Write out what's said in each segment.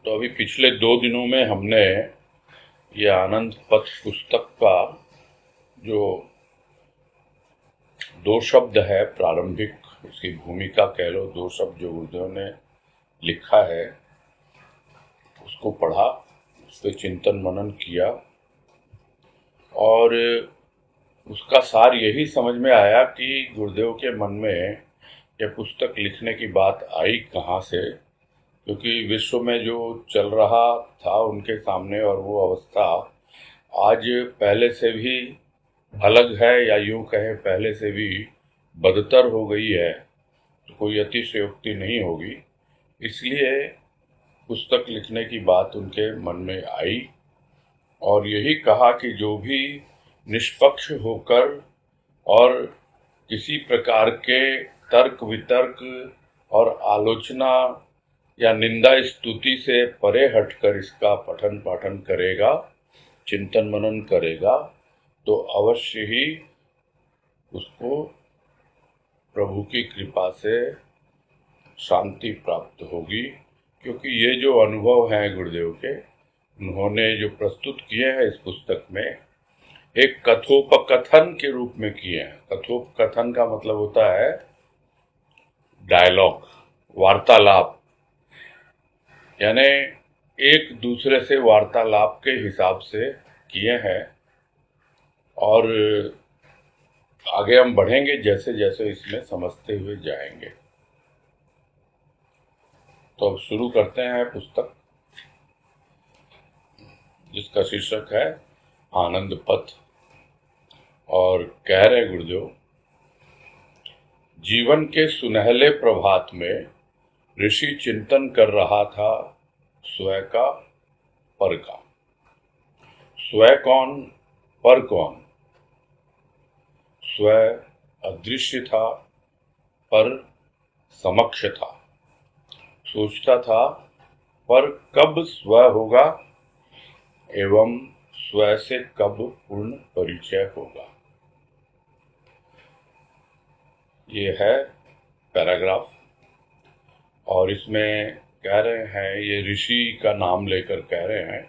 तो अभी पिछले 2 दिनों में हमने ये आनंद पथ पुस्तक का जो 2 शब्द है प्रारंभिक, उसकी भूमिका कह लो, 2 शब्द जो गुरुदेव ने लिखा है उसको पढ़ा, उस पर चिंतन मनन किया और उसका सार यही समझ में आया कि गुरुदेव के मन में यह पुस्तक लिखने की बात आई कहाँ से, क्योंकि विश्व में जो चल रहा था उनके सामने और वो अवस्था आज पहले से भी अलग है, या यूं कहें पहले से भी बदतर हो गई है, तो कोई अतिशयोक्ति नहीं होगी। इसलिए पुस्तक लिखने की बात उनके मन में आई और यही कहा कि जो भी निष्पक्ष होकर और किसी प्रकार के तर्क वितर्क और आलोचना या निंदा स्तुति से परे हटकर इसका पठन पाठन करेगा, चिंतन मनन करेगा, तो अवश्य ही उसको प्रभु की कृपा से शांति प्राप्त होगी। क्योंकि ये जो अनुभव हैं गुरुदेव के, उन्होंने जो प्रस्तुत किए हैं इस पुस्तक में, एक कथोपकथन के रूप में किए हैं। कथोपकथन का मतलब होता है डायलॉग, वार्तालाप, यानी एक दूसरे से वार्तालाप के हिसाब से किए हैं। और आगे हम बढ़ेंगे जैसे जैसे इसमें समझते हुए जाएंगे। तो अब शुरू करते हैं पुस्तक, जिसका शीर्षक है आनंद पथ। और कह रहे गुरुदेव, जीवन के सुनहले प्रभात में ऋषि चिंतन कर रहा था स्वयं का पर का। स्वयं कौन, पर कौन? स्वयं अदृश्य था, पर समक्ष था। सोचता था पर कब स्वयं होगा एवं स्वयं से कब पूर्ण परिचय होगा। ये है पैराग्राफ और इसमें कह रहे हैं, ये ऋषि का नाम लेकर कह रहे हैं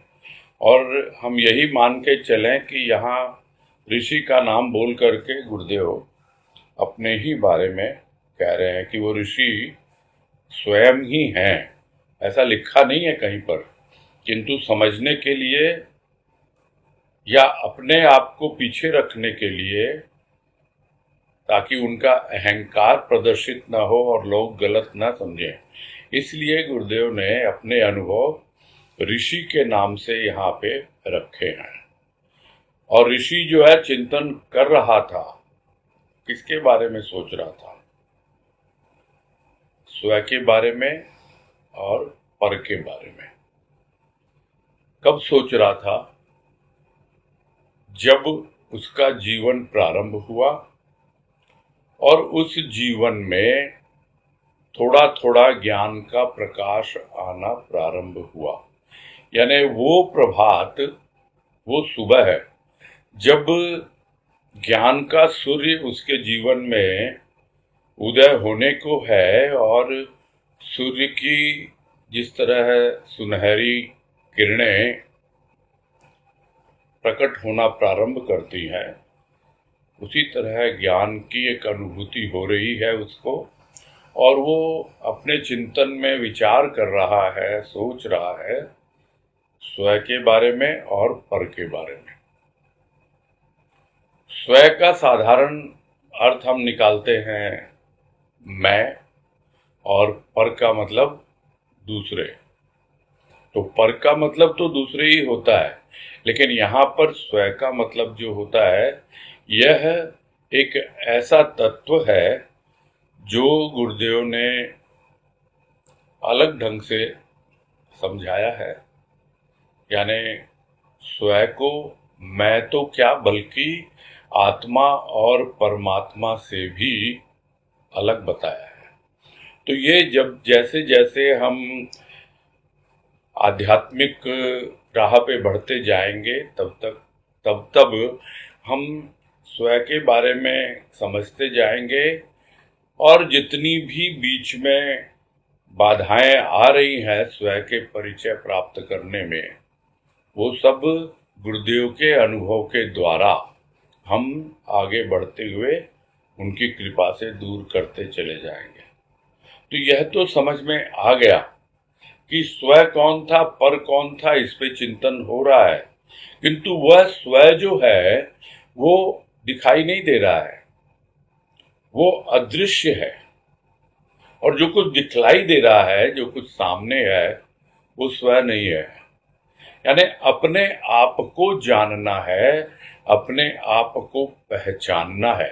और हम यही मान के चलें कि यहाँ ऋषि का नाम बोल करके गुरुदेव अपने ही बारे में कह रहे हैं कि वो ऋषि स्वयं ही हैं। ऐसा लिखा नहीं है कहीं पर, किंतु समझने के लिए या अपने आप को पीछे रखने के लिए, ताकि उनका अहंकार प्रदर्शित न हो और लोग गलत न समझें, इसलिए गुरुदेव ने अपने अनुभव ऋषि के नाम से यहाँ पे रखे हैं। और ऋषि जो है चिंतन कर रहा था, किसके बारे में सोच रहा था? स्वयं के बारे में और पर के बारे में। कब सोच रहा था? जब उसका जीवन प्रारंभ हुआ और उस जीवन में थोड़ा थोड़ा ज्ञान का प्रकाश आना प्रारंभ हुआ। यानी वो प्रभात, वो सुबह है जब ज्ञान का सूर्य उसके जीवन में उदय होने को है और सूर्य की जिस तरह सुनहरी किरणें प्रकट होना प्रारंभ करती हैं, उसी तरह ज्ञान की एक अनुभूति हो रही है उसको, और वो अपने चिंतन में विचार कर रहा है, सोच रहा है स्वयं के बारे में और पर के बारे में। स्वयं का साधारण अर्थ हम निकालते हैं मैं, और पर का मतलब दूसरे। तो पर का मतलब तो दूसरे ही होता है, लेकिन यहाँ पर स्वयं का मतलब जो होता है, यह एक ऐसा तत्व है जो गुरुदेव ने अलग ढंग से समझाया है। यानी स्वयं को मैं तो क्या बल्कि आत्मा और परमात्मा से भी अलग बताया है। तो ये जब जैसे जैसे हम आध्यात्मिक राह पे बढ़ते जाएंगे, तब हम स्वयं के बारे में समझते जाएंगे, और जितनी भी बीच में बाधाएं आ रही हैं स्वयं के परिचय प्राप्त करने में, वो सब गुरुदेव के अनुभव के द्वारा हम आगे बढ़ते हुए उनकी कृपा से दूर करते चले जाएंगे। तो यह तो समझ में आ गया कि स्वयं कौन था, पर कौन था, इस पे चिंतन हो रहा है, किंतु वह स्वयं जो है वो दिखाई नहीं दे रहा है, वो अदृश्य है। और जो कुछ दिखलाई दे रहा है, जो कुछ सामने है, वो स्वयं नहीं है। यानी अपने आप को जानना है, अपने आप को पहचानना है।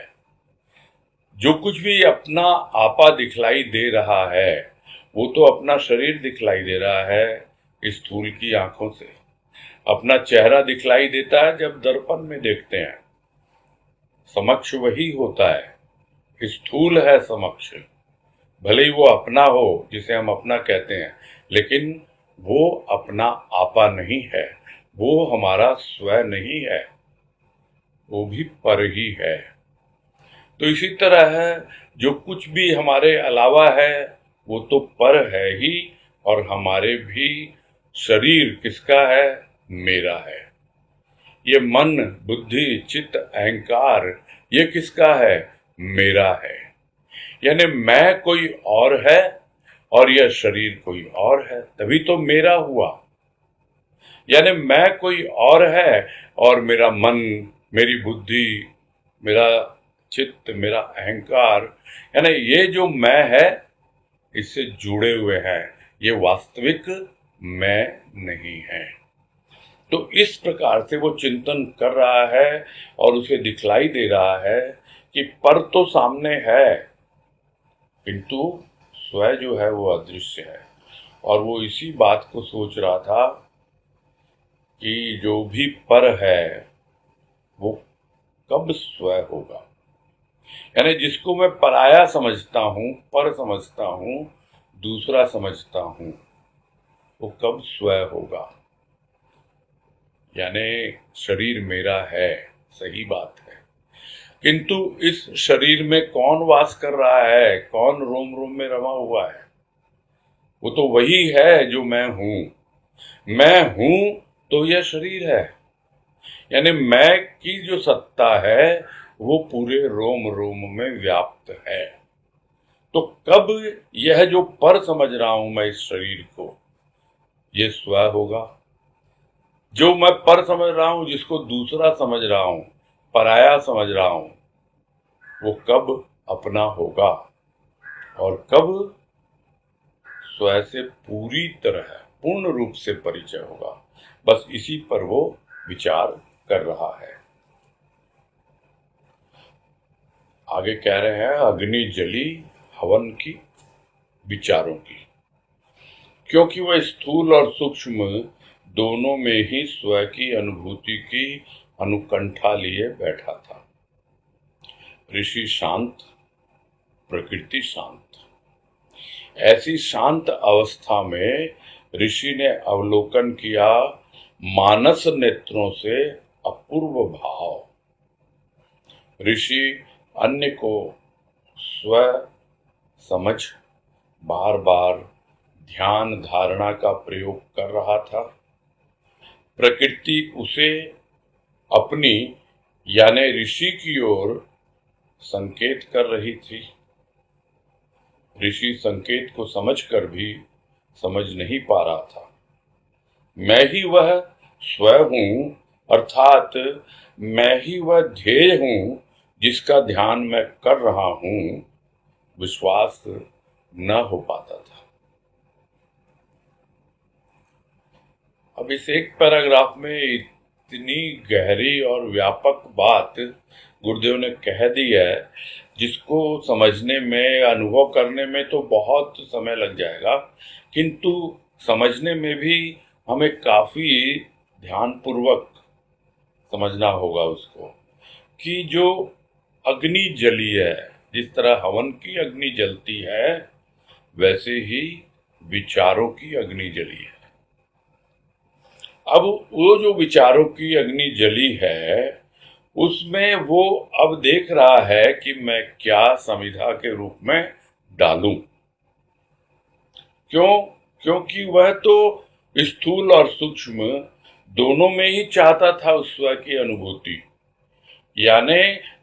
जो कुछ भी अपना आपा दिखलाई दे रहा है, वो तो अपना शरीर दिखलाई दे रहा है स्थूल की आंखों से। अपना चेहरा दिखलाई देता है जब दर्पण में देखते हैं, समक्ष वही होता है, स्थूल है समक्ष। भले ही वो अपना हो, जिसे हम अपना कहते हैं, लेकिन वो अपना आपा नहीं है, वो हमारा स्वयं नहीं है, वो भी पर ही है। तो इसी तरह है, जो कुछ भी हमारे अलावा है वो तो पर है ही, और हमारे भी शरीर किसका है? मेरा है। ये मन, बुद्धि, चित्त, अहंकार, ये किसका है? मेरा है। यानी मैं कोई और है और यह शरीर कोई और है, तभी तो मेरा हुआ। यानी मैं कोई और है और मेरा मन, मेरी बुद्धि, मेरा चित्त, मेरा अहंकार, यानी ये जो मैं है इससे जुड़े हुए हैं, ये वास्तविक मैं नहीं है। तो इस प्रकार से वो चिंतन कर रहा है और उसे दिखलाई दे रहा है कि पर तो सामने है, किंतु स्वयं जो है वो अदृश्य है। और वो इसी बात को सोच रहा था कि जो भी पर है वो कब स्वयं होगा। यानी जिसको मैं पराया समझता हूं, पर समझता हूं, दूसरा समझता हूं, वो कब स्वयं होगा। यानी शरीर मेरा है, सही बात है, किंतु इस शरीर में कौन वास कर रहा है, कौन रोम रोम में रमा हुआ है? वो तो वही है जो मैं हूं। मैं हूं तो यह शरीर है। यानी मैं की जो सत्ता है वो पूरे रोम रोम में व्याप्त है। तो कब यह जो पर समझ रहा हूं मैं इस शरीर को, ये स्वयं होगा। जो मैं पर समझ रहा हूं, जिसको दूसरा समझ रहा हूं, पराया समझ रहा हूं, वो कब अपना होगा और कब स्वयं से पूरी तरह पूर्ण रूप से परिचय होगा। बस इसी पर वो विचार कर रहा है। आगे कह रहे हैं, अग्नि जली हवन की, विचारों की, क्योंकि वह स्थूल और सूक्ष्म दोनों में ही स्वयं की अनुभूति की अनुकंठा लिए बैठा था। ऋषि शांत, प्रकृति शांत। ऐसी शांत अवस्था में ऋषि ने अवलोकन किया मानस नेत्रों से अपूर्व भाव। ऋषि अन्य को स्व समझ बार बार ध्यान धारणा का प्रयोग कर रहा था। प्रकृति उसे अपनी यानी ऋषि की ओर संकेत कर रही थी। ऋषि संकेत को समझकर भी समझ नहीं पा रहा था। मैं ही वह स्वयं हूं, अर्थात मैं ही वह ध्येय हूं जिसका ध्यान मैं कर रहा हूं, विश्वास न हो पाता था। अब इस एक पैराग्राफ में इतनी गहरी और व्यापक बात गुरुदेव ने कह दी है, जिसको समझने में, अनुभव करने में तो बहुत समय लग जाएगा, किंतु समझने में भी हमें काफी ध्यानपूर्वक समझना होगा उसको, कि जो अग्नि जली है, जिस तरह हवन की अग्नि जलती है, वैसे ही विचारों की अग्नि जली है। अब वो जो विचारों की अग्नि जली है, उसमें वो अब देख रहा है कि मैं क्या समिधा के रूप में डालूं। क्यों? क्योंकि वह तो स्थूल और सूक्ष्म दोनों में ही चाहता था उस स्व की अनुभूति, यानी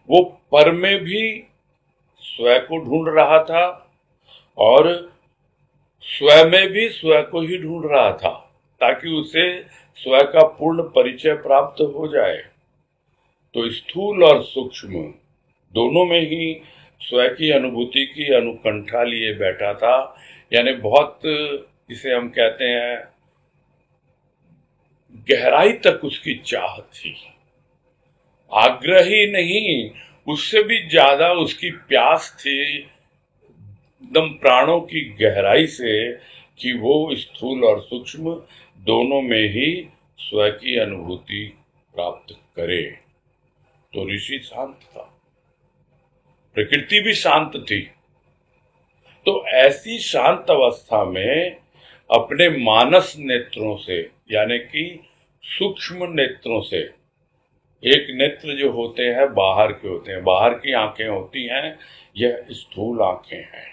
वो पर में भी स्व को ढूंढ रहा था और स्व में भी स्व को ही ढूंढ रहा था, ताकि उसे स्व का पूर्ण परिचय प्राप्त हो जाए। तो स्थूल और सूक्ष्म दोनों में ही स्व की अनुभूति की अनुकंठा लिए बैठा था, यानी बहुत, इसे हम कहते हैं, गहराई तक उसकी चाह थी। आग्रह ही नहीं, उससे भी ज्यादा उसकी प्यास थी, एकदम प्राणों की गहराई से, कि वो स्थूल और सूक्ष्म दोनों में ही स्व की अनुभूति प्राप्त करे। तो ऋषि शांत था, प्रकृति भी शांत थी। तो ऐसी शांत अवस्था में अपने मानस नेत्रों से, यानी कि सूक्ष्म नेत्रों से, एक नेत्र जो होते हैं बाहर के होते हैं, बाहर की आंखें होती हैं, यह स्थूल आंखें हैं।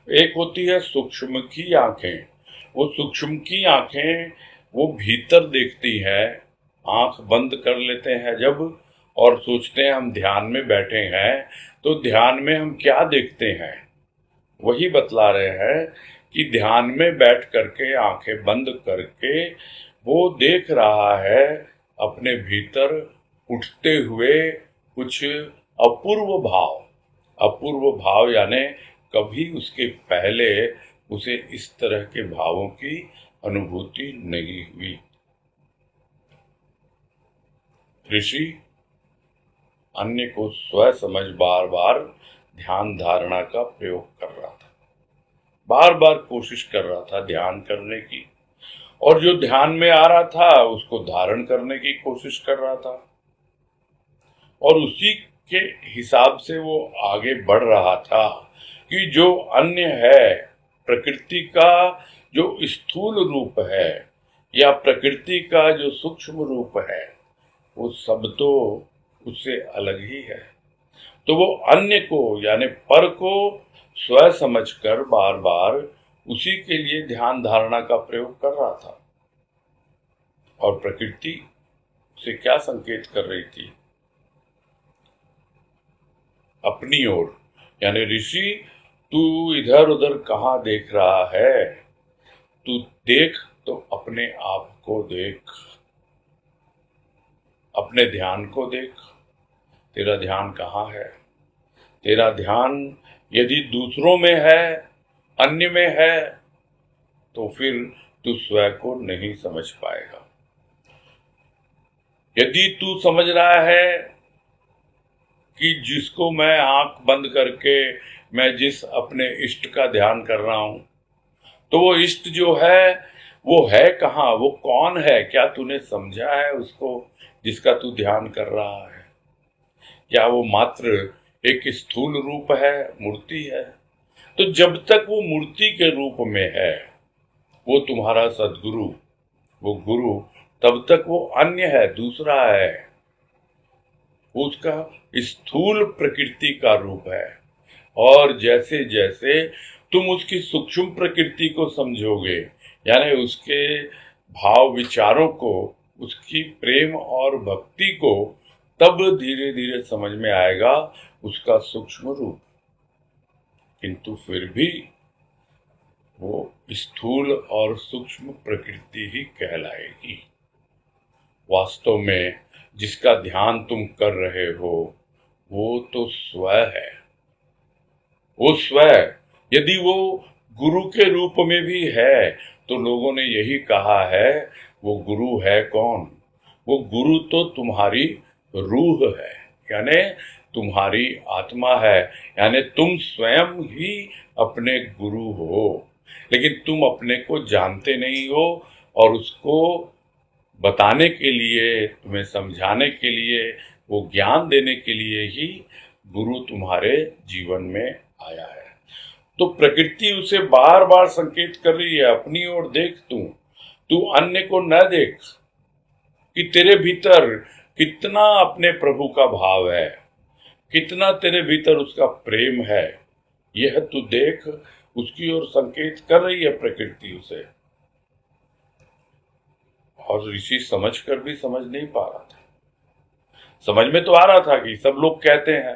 एक होती है सूक्ष्म की आंखें, वो सूक्ष्म की आंखें वो भीतर देखती है। आंख बंद कर लेते हैं जब और सोचते हैं हम ध्यान में बैठे हैं, तो ध्यान में हम क्या देखते हैं, वही बतला रहे हैं कि ध्यान में बैठ करके आंखें बंद करके वो देख रहा है अपने भीतर उठते हुए कुछ अपूर्व भाव। अपूर्व भाव यानी कभी उसके पहले उसे इस तरह के भावों की अनुभूति नहीं हुई। ऋषि अन्य को स्व समझ बार बार ध्यान धारणा का प्रयोग कर रहा था, बार बार कोशिश कर रहा था ध्यान करने की, और जो ध्यान में आ रहा था उसको धारण करने की कोशिश कर रहा था, और उसी के हिसाब से वो आगे बढ़ रहा था कि जो अन्य है, प्रकृति का जो स्थूल रूप है या प्रकृति का जो सूक्ष्म रूप है, वो सब तो उससे अलग ही है। तो वो अन्य को यानी पर को स्व समझकर बार बार उसी के लिए ध्यान धारणा का प्रयोग कर रहा था। और प्रकृति से क्या संकेत कर रही थी? अपनी ओर, यानी ऋषि तू इधर उधर कहाँ देख रहा है? तू देख तो अपने आप को देख, अपने ध्यान को देख। तेरा ध्यान कहाँ है? तेरा ध्यान यदि दूसरों में है, अन्य में है, तो फिर तू स्व को नहीं समझ पाएगा। यदि तू समझ रहा है कि जिसको मैं आंख बंद करके मैं जिस अपने इष्ट का ध्यान कर रहा हूं, तो वो इष्ट जो है वो है कहाँ, वो कौन है? क्या तूने समझा है उसको जिसका तू ध्यान कर रहा है? क्या वो मात्र एक स्थूल रूप है, मूर्ति है? तो जब तक वो मूर्ति के रूप में है, वो तुम्हारा सद्गुरु, वो गुरु, तब तक वो अन्य है, दूसरा है, उसका स्थूल प्रकृति का रूप है। और जैसे जैसे तुम उसकी सूक्ष्म प्रकृति को समझोगे, यानी उसके भाव विचारों को, उसकी प्रेम और भक्ति को, तब धीरे धीरे समझ में आएगा उसका सूक्ष्म रूप। किंतु फिर भी वो स्थूल और सूक्ष्म प्रकृति ही कहलाएगी। वास्तव में जिसका ध्यान तुम कर रहे हो वो तो स्व है। वो स्व यदि वो गुरु के रूप में भी है, तो लोगों ने यही कहा है वो गुरु है कौन? वो गुरु तो तुम्हारी रूह है, यानी तुम्हारी आत्मा है, यानी तुम स्वयं ही अपने गुरु हो, लेकिन तुम अपने को जानते नहीं हो, और उसको बताने के लिए, तुम्हें समझाने के लिए, वो ज्ञान देने के लिए ही गुरु तुम्हारे जीवन में आया है। तो प्रकृति उसे बार बार संकेत कर रही है, अपनी ओर देख, तू अन्य को न देख, कि तेरे भीतर कितना अपने प्रभु का भाव है, कितना तेरे भीतर उसका प्रेम है, यह तू देख। उसकी ओर संकेत कर रही है प्रकृति उसे। और ऋषि समझ कर भी समझ नहीं पा रहा था। समझ में तो आ रहा था कि सब लोग कहते हैं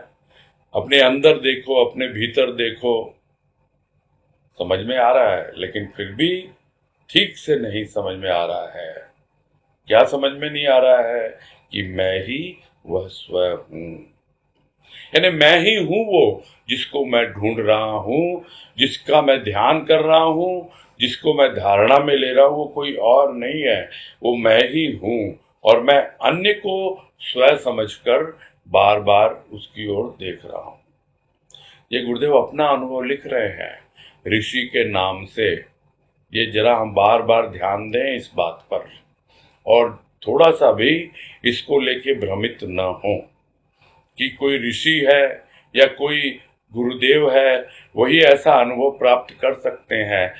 अपने अंदर देखो, अपने भीतर देखो, समझ में आ रहा है, लेकिन फिर भी ठीक से नहीं समझ में आ रहा है। क्या समझ में नहीं आ रहा है? कि मैं ही वह स्वयं हूं। यानी मैं ही हूं वो जिसको मैं ढूंढ रहा हूं, जिसका मैं ध्यान कर रहा हूं, जिसको मैं धारणा में ले रहा हूं, वो कोई और नहीं है, वो मैं ही हूं। और मैं अन्य को स्वयं समझकर बार बार उसकी ओर देख रहा हूं। ये गुरुदेव अपना अनुभव लिख रहे हैं ऋषि के नाम से। ये जरा हम बार बार ध्यान दें इस बात पर, और थोड़ा सा भी इसको लेके भ्रमित न हो कि कोई ऋषि है या कोई गुरुदेव है वही ऐसा अनुभव प्राप्त कर सकते हैं।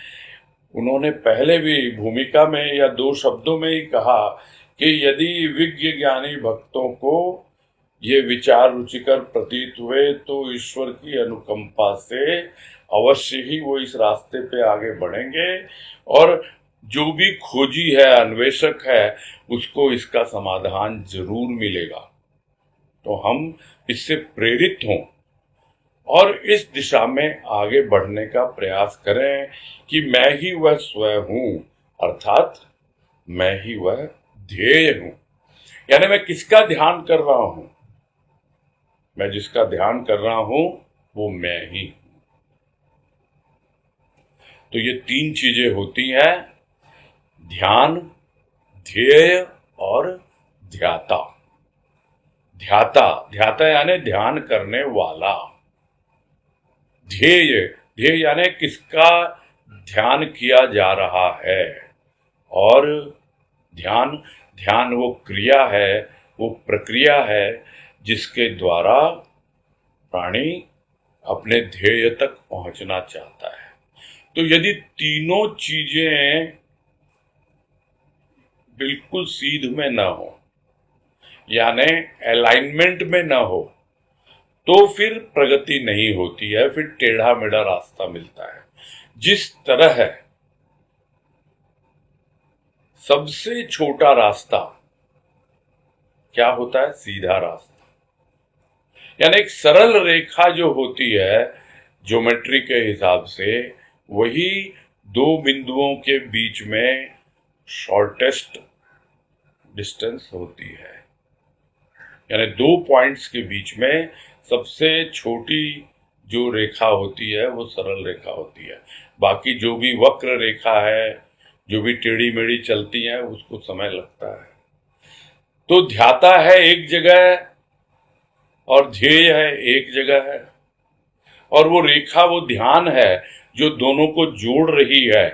उन्होंने पहले भी भूमिका में या 2 शब्दों में ही कहा कि यदि विज्ञ ज्ञानी भक्तों को ये विचार रुचिकर प्रतीत हुए तो ईश्वर की अनुकंपा से अवश्य ही वो इस रास्ते पे आगे बढ़ेंगे, और जो भी खोजी है, अन्वेषक है, उसको इसका समाधान जरूर मिलेगा। तो हम इससे प्रेरित हों और इस दिशा में आगे बढ़ने का प्रयास करें कि मैं ही वह स्वयं हूं, अर्थात मैं ही वह ध्येय हूं। यानी मैं किसका ध्यान कर रहा हूं? मैं जिसका ध्यान कर रहा हूं वो मैं ही हूं। तो ये 3 चीजें होती हैं, ध्यान, ध्येय और ध्याता। ध्याता, ध्याता यानी ध्यान करने वाला। ध्येय, ध्येय यानी किसका ध्यान किया जा रहा है। और ध्यान, ध्यान वो क्रिया है, वो प्रक्रिया है जिसके द्वारा प्राणी अपने ध्येय तक पहुंचना चाहता है। तो यदि तीनों चीजें बिल्कुल सीध में न हो, यानी अलाइनमेंट में न हो, तो फिर प्रगति नहीं होती है, फिर टेढ़ा मेढ़ा रास्ता मिलता है। जिस तरह सबसे छोटा रास्ता क्या होता है? सीधा रास्ता। यानी एक सरल रेखा जो होती है ज्योमेट्री के हिसाब से, वही 2 बिंदुओं के बीच में शॉर्टेस्ट डिस्टेंस होती है। यानी 2 पॉइंट्स के बीच में सबसे छोटी जो रेखा होती है वो सरल रेखा होती है। बाकी जो भी वक्र रेखा है, जो भी टेढ़ी मेढ़ी चलती है, उसको समय लगता है। तो ध्याता है एक जगह और ध्येय है एक जगह है, और वो रेखा वो ध्यान है जो दोनों को जोड़ रही है।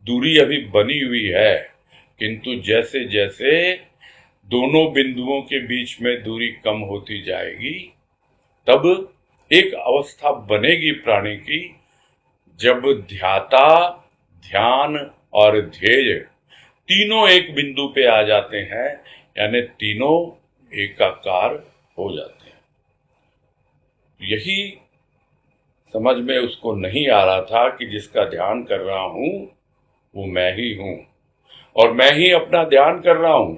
दूरी अभी बनी हुई है, किंतु जैसे जैसे दोनों बिंदुओं के बीच में दूरी कम होती जाएगी, तब एक अवस्था बनेगी प्राणी की जब ध्याता, ध्यान और ध्येय तीनों एक बिंदु पे आ जाते हैं, यानी तीनों एकाकार हो जाते हैं। यही समझ में उसको नहीं आ रहा था कि जिसका ध्यान कर रहा हूं वो मैं ही हूं, और मैं ही अपना ध्यान कर रहा हूं।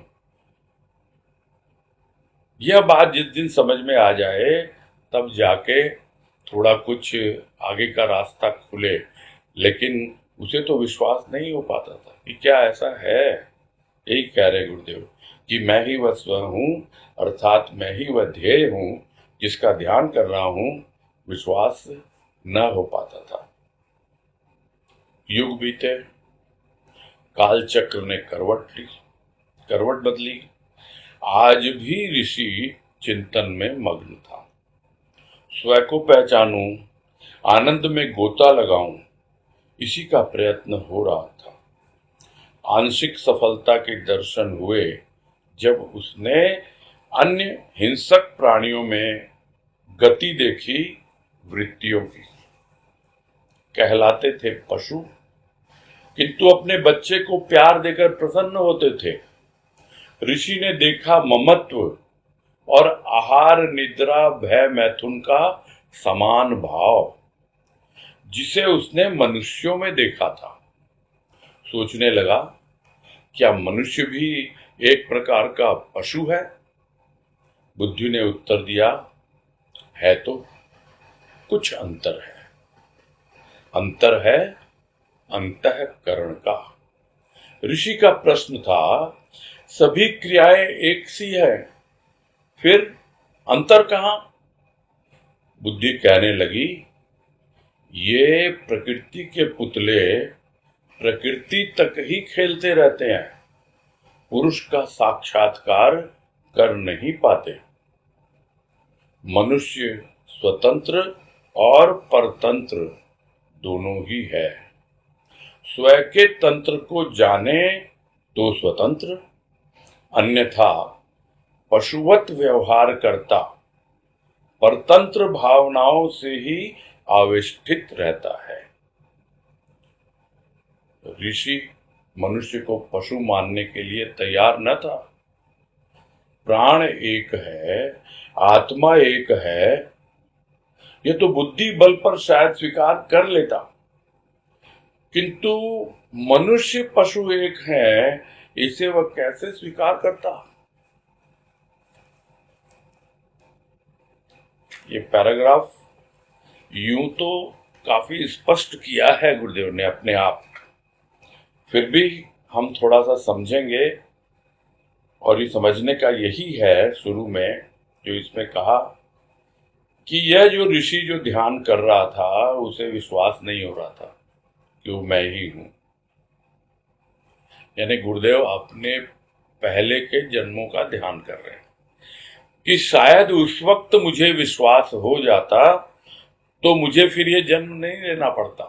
यह बात जिस दिन समझ में आ जाए तब जाके थोड़ा कुछ आगे का रास्ता खुले। लेकिन उसे तो विश्वास नहीं हो पाता था कि क्या ऐसा है। यही कह रहे गुरुदेव कि मैं ही वह स्वयं हूं, अर्थात मैं ही वह ध्येय हूं जिसका ध्यान कर रहा हूं। विश्वास न हो पाता था। युग बीते, काल चक्र ने करवट बदली। आज भी ऋषि चिंतन में मग्न था। स्वयं को पहचानूं, आनंद में गोता लगाऊं, इसी का प्रयत्न हो रहा था। आंशिक सफलता के दर्शन हुए जब उसने अन्य हिंसक प्राणियों में गति देखी वृत्तियों की। कहलाते थे पशु, किंतु अपने बच्चे को प्यार देकर प्रसन्न होते थे। ऋषि ने देखा ममत्व और आहार निद्रा भय मैथुन का समान भाव। जिसे उसने मनुष्यों में देखा था। सोचने लगा, क्या मनुष्य भी एक प्रकार का पशु है? बुद्धि ने उत्तर दिया, है तो कुछ अंतर है। अंतर है अंतःकरण का। ऋषि का प्रश्न था, सभी क्रियाएं एक सी है, फिर अंतर कहाँ? बुद्धि कहने लगी, ये प्रकृति के पुतले प्रकृति तक ही खेलते रहते हैं, पुरुष का साक्षात्कार कर नहीं पाते। मनुष्य स्वतंत्र और परतंत्र दोनों ही है। स्वयं के तंत्र को जाने तो स्वतंत्र, अन्यथा पशुवत व्यवहार करता परतंत्र भावनाओं से ही आविष्ठित रहता है। ऋषि मनुष्य को पशु मानने के लिए तैयार न था। प्राण एक है, आत्मा एक है, ये तो बुद्धि बल पर शायद स्वीकार कर लेता, किंतु मनुष्य पशु एक है, इसे वह कैसे स्वीकार करता? ये पैराग्राफ यूं तो काफी स्पष्ट किया है गुरुदेव ने अपने आप, फिर भी हम थोड़ा सा समझेंगे। और ये समझने का यही है शुरू में जो इसमें कहा कि यह जो ऋषि जो ध्यान कर रहा था उसे विश्वास नहीं हो रहा था कि वो मैं ही हूं। यानी गुरुदेव अपने पहले के जन्मों का ध्यान कर रहे हैं कि शायद उस वक्त मुझे विश्वास हो जाता तो मुझे फिर ये जन्म नहीं लेना पड़ता,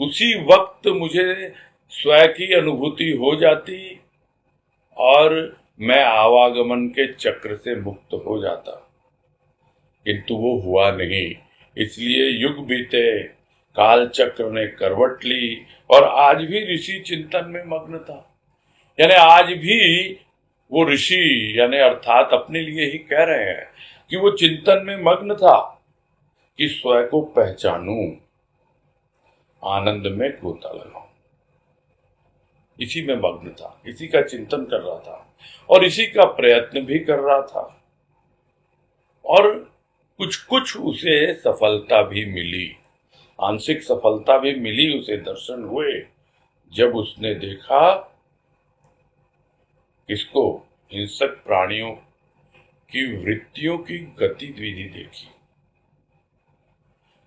उसी वक्त मुझे स्वयं की अनुभूति हो जाती और मैं आवागमन के चक्र से मुक्त हो जाता, किंतु वो हुआ नहीं। इसलिए युग बीते, काल चक्र ने करवट ली और आज भी ऋषि चिंतन में मग्न था। यानी आज भी वो ऋषि यानी अर्थात अपने लिए ही कह रहे हैं कि वो चिंतन में मग्न था कि स्वयं को पहचानूं, आनंद में गोता लगाऊं। इसी में मग्न था, इसी का चिंतन कर रहा था और इसी का प्रयत्न भी कर रहा था और कुछ कुछ उसे सफलता भी मिली, आंशिक सफलता भी मिली, उसे दर्शन हुए जब उसने देखा किसको, हिंसक प्राणियों की वृत्तियों की गतिविधि देखी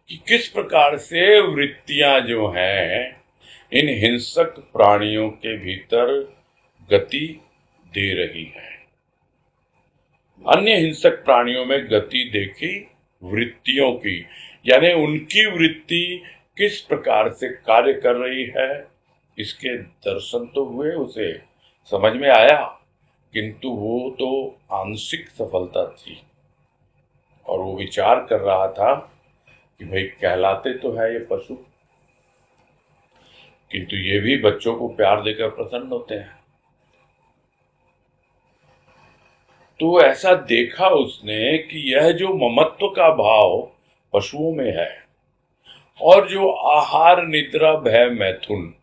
कि किस प्रकार से वृत्तियां जो हैं इन हिंसक प्राणियों के भीतर गति दे रही हैं। अन्य हिंसक प्राणियों में गति देखी वृत्तियों की, यानी उनकी वृत्ति किस प्रकार से कार्य कर रही है, इसके दर्शन तो हुए, उसे समझ में आया, किंतु वो तो आंशिक सफलता थी और वो विचार कर रहा था कि भाई कहलाते तो है ये पशु, किंतु ये भी बच्चों को प्यार देकर प्रसन्न होते हैं। तो ऐसा देखा उसने कि यह जो ममत्व का भाव पशुओं में है और जो आहार निद्रा भय मैथुन,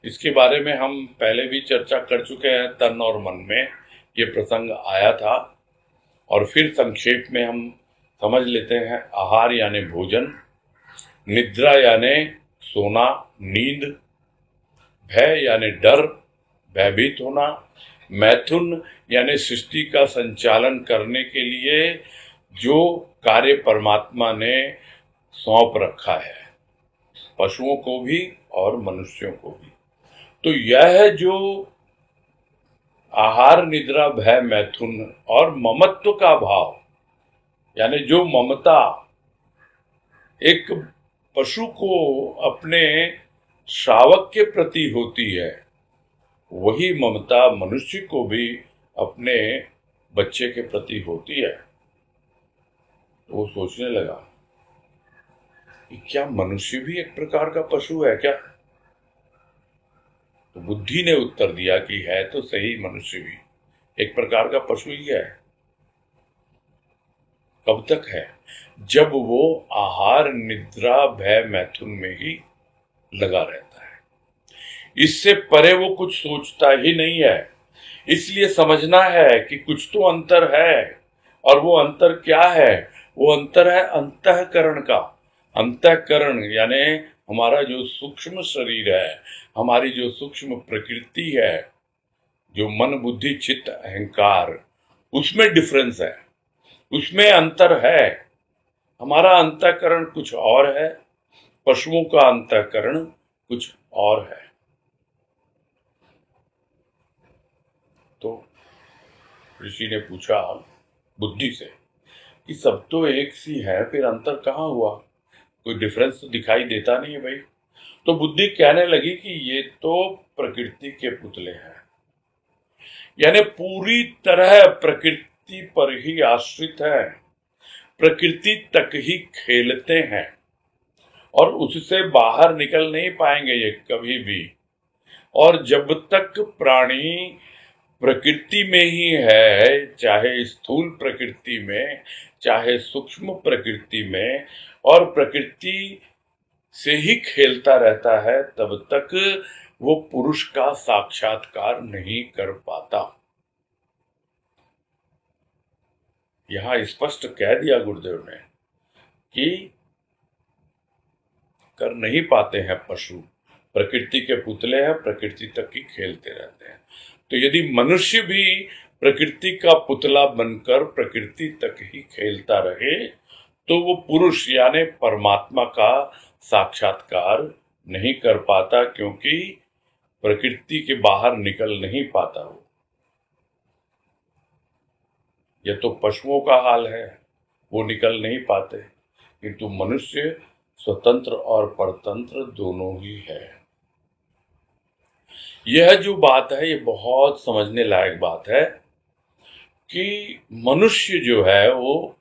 इसके बारे में हम पहले भी चर्चा कर चुके हैं, तन और मन में ये प्रसंग आया था और फिर संक्षेप में हम समझ लेते हैं। आहार यानी भोजन, निद्रा यानी सोना नींद, भय यानी डर भयभीत होना, मैथुन यानी सृष्टि का संचालन करने के लिए जो कार्य परमात्मा ने सौंप रखा है पशुओं को भी और मनुष्यों को भी। तो यह जो आहार निद्रा भय मैथुन और ममत्व का भाव, यानी जो ममता एक पशु को अपने श्रावक के प्रति होती है, वही ममता मनुष्य को भी अपने बच्चे के प्रति होती है। वो सोचने लगा कि क्या मनुष्य भी एक प्रकार का पशु है क्या? तो बुद्धि ने उत्तर दिया कि है तो सही, मनुष्य भी एक प्रकार का पशु ही है। कब तक है? जब वो आहार निद्रा भय मैथुन में ही लगा रहता है। इससे परे वो कुछ सोचता ही नहीं है। इसलिए समझना है कि कुछ तो अंतर है, और वो अंतर क्या है? वो अंतर है अंतःकरण का। अंतःकरण यानी हमारा जो सूक्ष्म शरीर है, हमारी जो सूक्ष्म प्रकृति है, जो मन बुद्धि चित्त अहंकार, उसमें डिफरेंस है, उसमें अंतर है। हमारा अंतःकरण कुछ और है, पशुओं का अंतःकरण कुछ और है। तो ऋषि ने पूछा बुद्धि से कि सब तो एक सी है, फिर अंतर कहाँ हुआ? कोई डिफरेंस तो दिखाई देता नहीं है भाई। तो बुद्धि कहने लगी कि ये तो प्रकृति के पुतले हैं, यानी पूरी तरह प्रकृति पर ही आश्रित है, प्रकृति तक ही खेलते हैं और उससे बाहर निकल नहीं पाएंगे ये कभी भी। और जब तक प्राणी प्रकृति में ही है, चाहे स्थूल प्रकृति में, चाहे सूक्ष्म प्रकृति में, और प्रकृति से ही खेलता रहता है, तब तक वो पुरुष का साक्षात्कार नहीं कर पाता। यहां स्पष्ट कह दिया गुरुदेव ने कि कर नहीं पाते हैं पशु, प्रकृति के पुतले हैं, प्रकृति तक ही खेलते रहते हैं। तो यदि मनुष्य भी प्रकृति का पुतला बनकर प्रकृति तक ही खेलता रहे, तो वो पुरुष यानी परमात्मा का साक्षात्कार नहीं कर पाता, क्योंकि प्रकृति के बाहर निकल नहीं पाता वो। यह तो पशुओं का हाल है, वो निकल नहीं पाते, किंतु मनुष्य स्वतंत्र और परतंत्र दोनों ही है। यह जो बात है, ये बहुत समझने लायक बात है कि मनुष्य जो है वो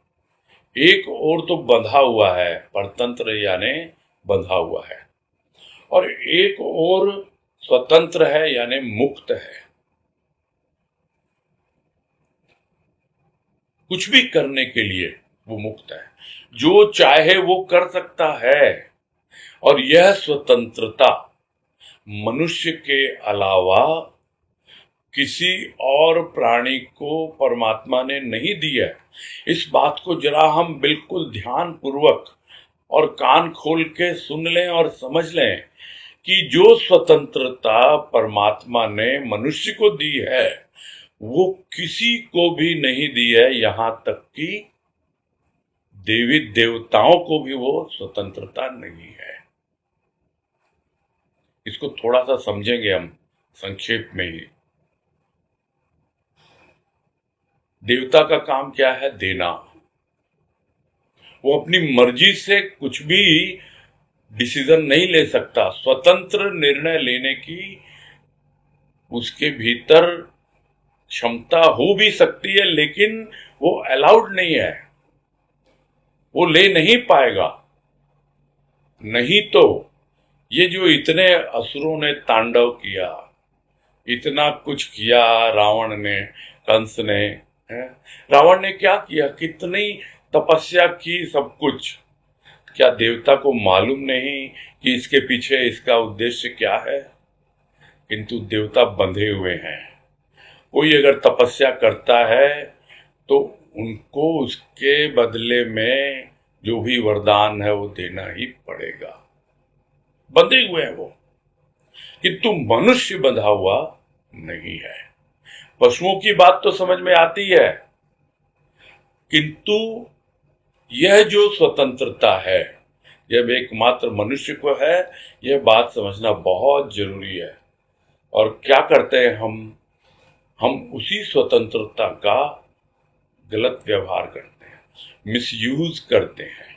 एक ओर तो बंधा हुआ है, परतंत्र यानी बंधा हुआ है, और एक ओर स्वतंत्र है यानी मुक्त है। कुछ भी करने के लिए वो मुक्त है, जो चाहे वो कर सकता है। और यह स्वतंत्रता मनुष्य के अलावा किसी और प्राणी को परमात्मा ने नहीं दी है। इस बात को जरा हम बिल्कुल ध्यान पूर्वक और कान खोल के सुन लें और समझ लें कि जो स्वतंत्रता परमात्मा ने मनुष्य को दी है, वो किसी को भी नहीं दी है। यहां तक कि देवी देवताओं को भी वो स्वतंत्रता नहीं है। इसको थोड़ा सा समझेंगे हम संक्षेप में ही। देवता का काम क्या है? देना। वो अपनी मर्जी से कुछ भी डिसीजन नहीं ले सकता। स्वतंत्र निर्णय लेने की उसके भीतर क्षमता हो भी सकती है, लेकिन वो अलाउड नहीं है, वो ले नहीं पाएगा। नहीं तो ये जो इतने असुरों ने तांडव किया, इतना कुछ किया रावण ने, कंस ने, रावण ने क्या किया, कितनी तपस्या की, सब कुछ। क्या देवता को मालूम नहीं कि इसके पीछे इसका उद्देश्य क्या है? किंतु देवता बंधे हुए हैं। कोई अगर तपस्या करता है तो उनको उसके बदले में जो भी वरदान है वो देना ही पड़ेगा। बंधे हुए हैं वो, किंतु मनुष्य बंधा हुआ नहीं है। पशुओं की बात तो समझ में आती है, किंतु यह जो स्वतंत्रता है, जब एकमात्र मनुष्य को है, यह बात समझना बहुत जरूरी है। और क्या करते हैं हम उसी स्वतंत्रता का गलत व्यवहार करते हैं, मिसयूज करते हैं।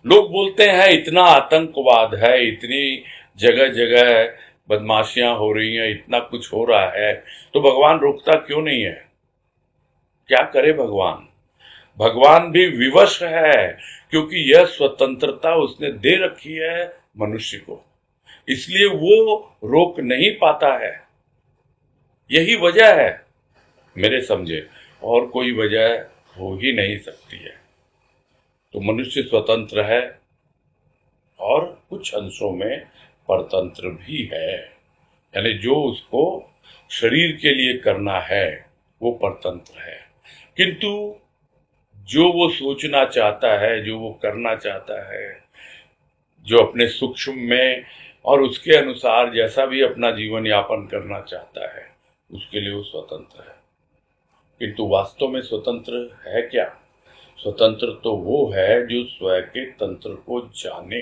लोग बोलते हैं इतना आतंकवाद है, इतनी जगह जगह बदमाशियां हो रही हैं, इतना कुछ हो रहा है, तो भगवान रोकता क्यों नहीं है? क्या करे भगवान? भगवान भी विवश है, क्योंकि यह स्वतंत्रता उसने दे रखी है मनुष्य को, इसलिए वो रोक नहीं पाता है। यही वजह है मेरे समझे, और कोई वजह हो ही नहीं सकती है। तो मनुष्य स्वतंत्र है और कुछ अंशों में परतंत्र भी है, यानी जो उसको शरीर के लिए करना है वो परतंत्र है, किंतु जो वो सोचना चाहता है, जो वो करना चाहता है, जो अपने सूक्ष्म में और उसके अनुसार जैसा भी अपना जीवन यापन करना चाहता है, उसके लिए वो स्वतंत्र है। किंतु वास्तव में स्वतंत्र है क्या? स्वतंत्र तो वो है जो स्वयं के तंत्र को जाने,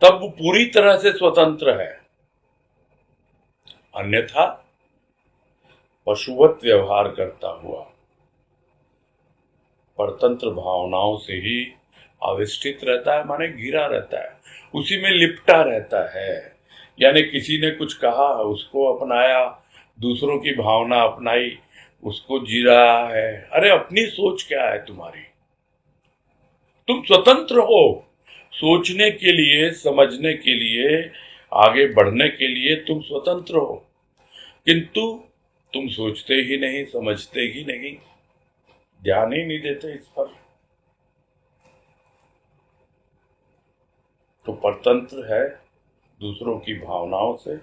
तब वो पूरी तरह से स्वतंत्र है। अन्यथा पशुवत व्यवहार करता हुआ परतंत्र भावनाओं से ही आविष्टित रहता है, माने घिरा रहता है, उसी में लिपटा रहता है। यानी किसी ने कुछ कहा, उसको अपनाया, दूसरों की भावना अपनाई, उसको जी रहा है। अरे अपनी सोच क्या है तुम्हारी? तुम स्वतंत्र हो सोचने के लिए, समझने के लिए, आगे बढ़ने के लिए तुम स्वतंत्र हो, किंतु तुम सोचते ही नहीं, समझते ही नहीं, ध्यान ही नहीं देते इस पर। तो परतंत्र है दूसरों की भावनाओं से,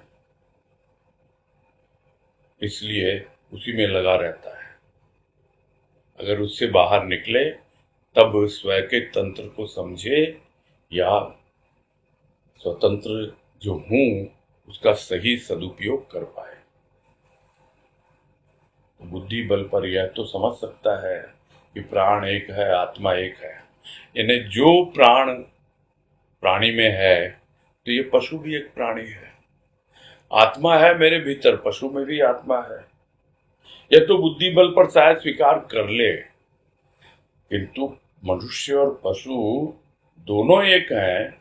इसलिए उसी में लगा रहता है। अगर उससे बाहर निकले तब स्वयं के तंत्र को समझे या स्वतंत्र जो हूं उसका सही सदुपयोग कर पाए। तो बुद्धि बल पर यह तो समझ सकता है कि प्राण एक है, आत्मा एक है। यानी जो प्राण प्राणी में है, तो ये पशु भी एक प्राणी है। आत्मा है मेरे भीतर, पशु में भी आत्मा है। यह तो बुद्धि बल पर शायद स्वीकार कर ले, किंतु मनुष्य और पशु दोनों एक हैं,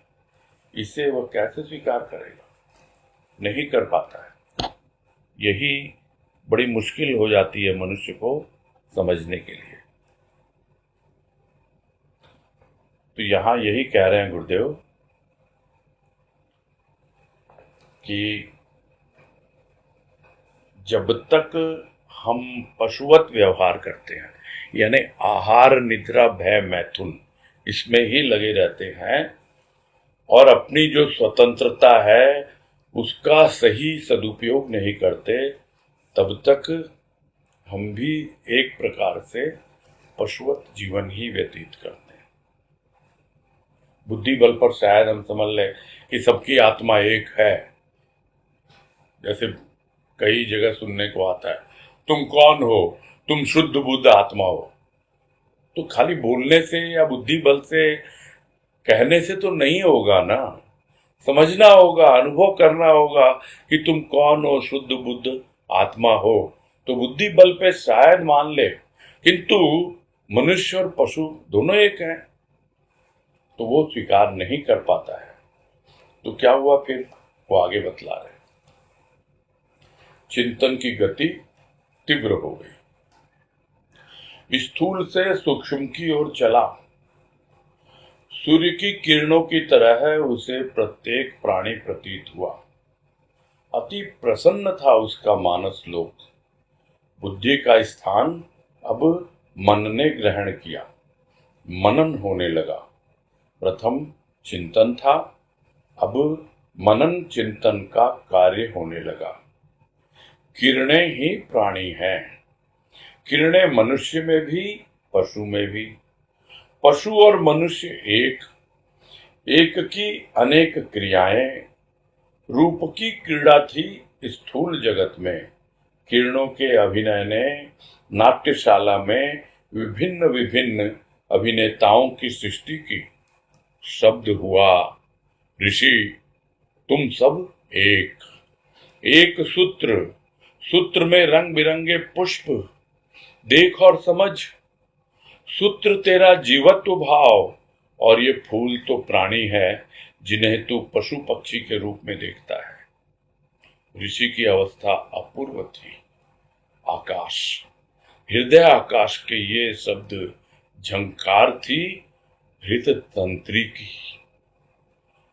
इसे वह कैसे स्वीकार करेगा? नहीं कर पाता है। यही बड़ी मुश्किल हो जाती है मनुष्य को समझने के लिए। तो यहां यही कह रहे हैं गुरुदेव कि जब तक हम पशुवत व्यवहार करते हैं, यानी आहार, निद्रा, भय, मैथुन, इसमें ही लगे रहते हैं और अपनी जो स्वतंत्रता है उसका सही सदुपयोग नहीं करते, तब तक हम भी एक प्रकार से पशुवत जीवन ही व्यतीत करते हैं। बुद्धि बल पर शायद हम समझ लें कि सबकी आत्मा एक है। जैसे कई जगह सुनने को आता है, तुम कौन हो? तुम शुद्ध बुद्ध आत्मा हो। तो खाली बोलने से या बुद्धि बल से कहने से तो नहीं होगा ना, समझना होगा, अनुभव करना होगा कि तुम कौन हो, शुद्ध बुद्ध आत्मा हो। तो बुद्धि बल पे शायद मान ले, किंतु मनुष्य और पशु दोनों एक हैं, तो वो स्वीकार नहीं कर पाता है। तो क्या हुआ फिर? वो आगे बतला रहे, चिंतन की गति तीव्र हो गई, स्थूल से सूक्ष्म की ओर चला। सूर्य की किरणों की तरह उसे प्रत्येक प्राणी प्रतीत हुआ। अति प्रसन्न था उसका मानस लोक। बुद्धि का स्थान अब मन ने ग्रहण किया, मनन होने लगा। प्रथम चिंतन था, अब मनन चिंतन का कार्य होने लगा। किरणें ही प्राणी हैं, किरणें मनुष्य में भी, पशु में भी। पशु और मनुष्य एक, एक की अनेक क्रियाएं। रूप की क्रीड़ा थी स्थूल जगत में। किरणों के अभिनय ने नाट्यशाला में विभिन्न विभिन्न अभिनेताओं की सृष्टि की। शब्द हुआ, ऋषि तुम सब एक। एक सूत्र, सूत्र में रंग बिरंगे पुष्प। देख और समझ, सूत्र तेरा जीवत्व भाव, और ये फूल तो प्राणी है जिन्हें तू पशु पक्षी के रूप में देखता है। ऋषि की अवस्था अपूर्व थी। आकाश, हृदय आकाश के ये शब्द झंकार थी हृत तंत्री की।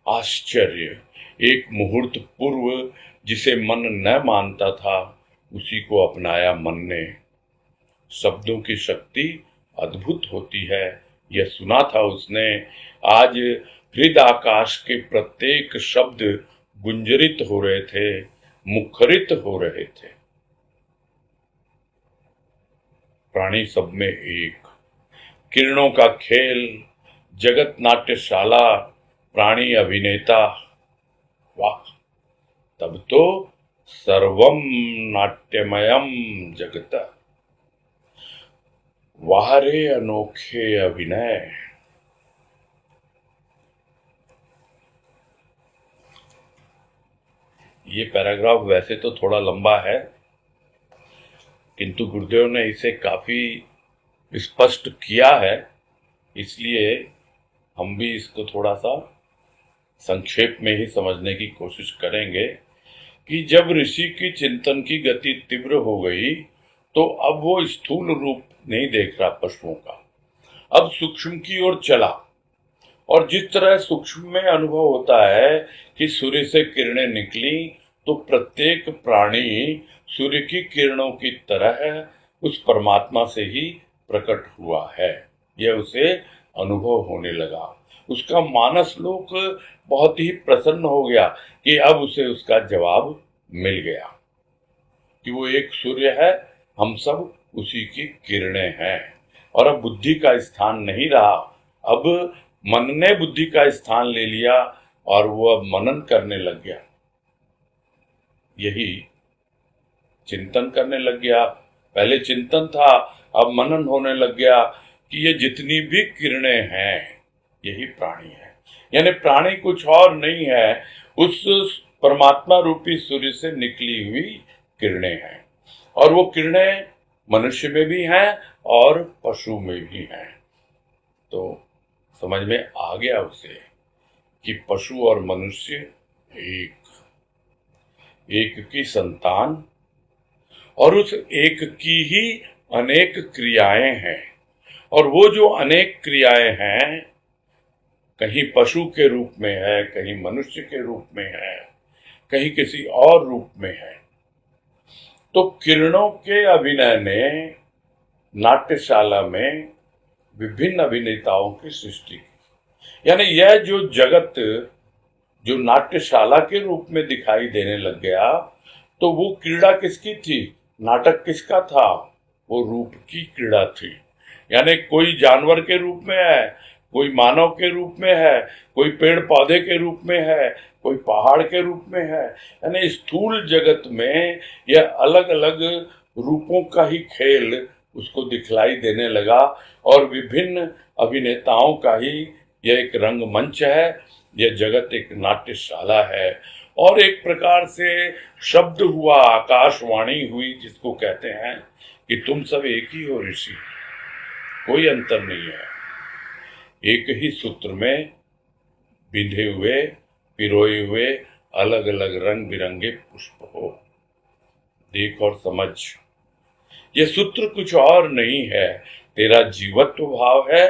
आश्चर्य, एक मुहूर्त पूर्व जिसे मन न मानता था, उसी को अपनाया मन ने। शब्दों की शक्ति अद्भुत होती है। यह सुना था उसने। आज हृद आकाश के प्रत्येक शब्द गुंजरित हो रहे थे, मुखरित हो रहे थे। प्राणी सब में एक, किरणों का खेल, जगत नाट्यशाला, प्राणी अभिनेता। वाह, तब तो सर्वम नाट्यमयम जगत। वाह रे अनोखे अभिनय। ये पैराग्राफ वैसे तो थोड़ा लंबा है, किंतु गुरुदेव ने इसे काफी स्पष्ट किया है, इसलिए हम भी इसको थोड़ा सा संक्षेप में ही समझने की कोशिश करेंगे कि जब ऋषि की चिंतन की गति तीव्र हो गई तो अब वो स्थूल रूप नहीं देख रहा पशुओं का, अब सूक्ष्म की ओर चला। और जिस तरह सूक्ष्म में अनुभव होता है कि सूर्य से किरणें निकली तो प्रत्येक प्राणी सूर्य की किरणों की तरह उस परमात्मा से ही प्रकट हुआ है, यह उसे अनुभव होने लगा। उसका मानस लोक बहुत ही प्रसन्न हो गया कि अब उसे उसका जवाब मिल गया कि वो एक सूर्य है, हम सब उसी की किरणें हैं। और अब बुद्धि का स्थान नहीं रहा, अब मन ने बुद्धि का स्थान ले लिया और वो अब मनन करने लग गया, यही चिंतन करने लग गया। पहले चिंतन था, अब मनन होने लग गया कि ये जितनी भी किरणें हैं यही प्राणी है। यानी प्राणी कुछ और नहीं है, उस परमात्मा रूपी सूर्य से निकली हुई किरणें हैं। और वो किरणें मनुष्य में भी हैं और पशु में भी हैं। तो समझ में आ गया उसे कि पशु और मनुष्य एक की संतान, और उस एक की ही अनेक क्रियाएं हैं। और वो जो अनेक क्रियाएं हैं, कहीं पशु के रूप में है, कहीं मनुष्य के रूप में है, कहीं किसी और रूप में है। तो किरणों के अभिनय ने नाट्यशाला में विभिन्न अभिनेताओं की सृष्टि की। यानी यह जो जगत जो नाट्यशाला के रूप में दिखाई देने लग गया, तो वो क्रीड़ा किसकी थी, नाटक किसका था, वो रूप की क्रीड़ा थी। यानी कोई जानवर के रूप में है, कोई मानव के रूप में है, कोई पेड़ पौधे के रूप में है, कोई पहाड़ के रूप में है। यानी स्थूल जगत में यह अलग अलग रूपों का ही खेल उसको दिखलाई देने लगा। और विभिन्न अभिनेताओं का ही यह एक रंगमंच है, यह जगत एक नाट्यशाला है। और एक प्रकार से शब्द हुआ, आकाशवाणी हुई, जिसको कहते हैं कि तुम सब एक ही हो ऋषि, कोई अंतर नहीं है। एक ही सूत्र में बिंधे हुए, पिरोए हुए अलग अलग रंग बिरंगे पुष्प हो। देख और समझ, यह सूत्र कुछ और नहीं है, तेरा जीवत्व भाव है।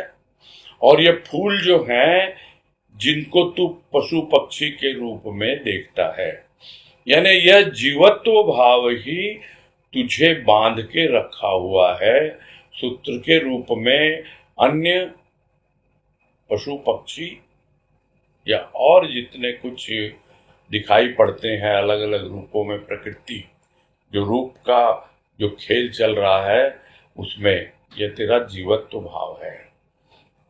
और ये फूल जो हैं, जिनको तू पशु पक्षी के रूप में देखता है, यानी यह जीवत्व भाव ही तुझे बांध के रखा हुआ है सूत्र के रूप में। अन्य पशु पक्षी या और जितने कुछ दिखाई पड़ते हैं अलग अलग रूपों में, प्रकृति जो रूप का जो खेल चल रहा है, उसमें यह तेरा जीवत्व भाव है।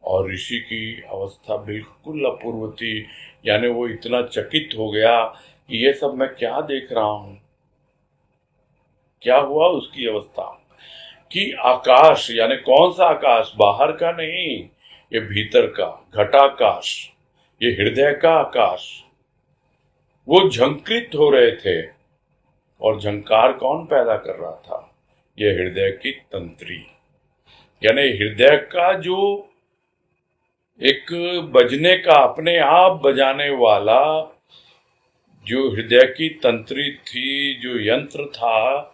और ऋषि की अवस्था बिल्कुल अपूर्व थी। यानी वो इतना चकित हो गया कि ये सब मैं क्या देख रहा हूं। क्या हुआ उसकी अवस्था कि आकाश, यानी कौन सा आकाश, बाहर का नहीं, ये भीतर का घटाकाश, ये हृदय का आकाश, वो झंकृत हो रहे थे। और झंकार कौन पैदा कर रहा था, ये हृदय की तंत्री। यानी हृदय का जो एक बजने का, अपने आप बजाने वाला जो हृदय की तंत्री थी, जो यंत्र था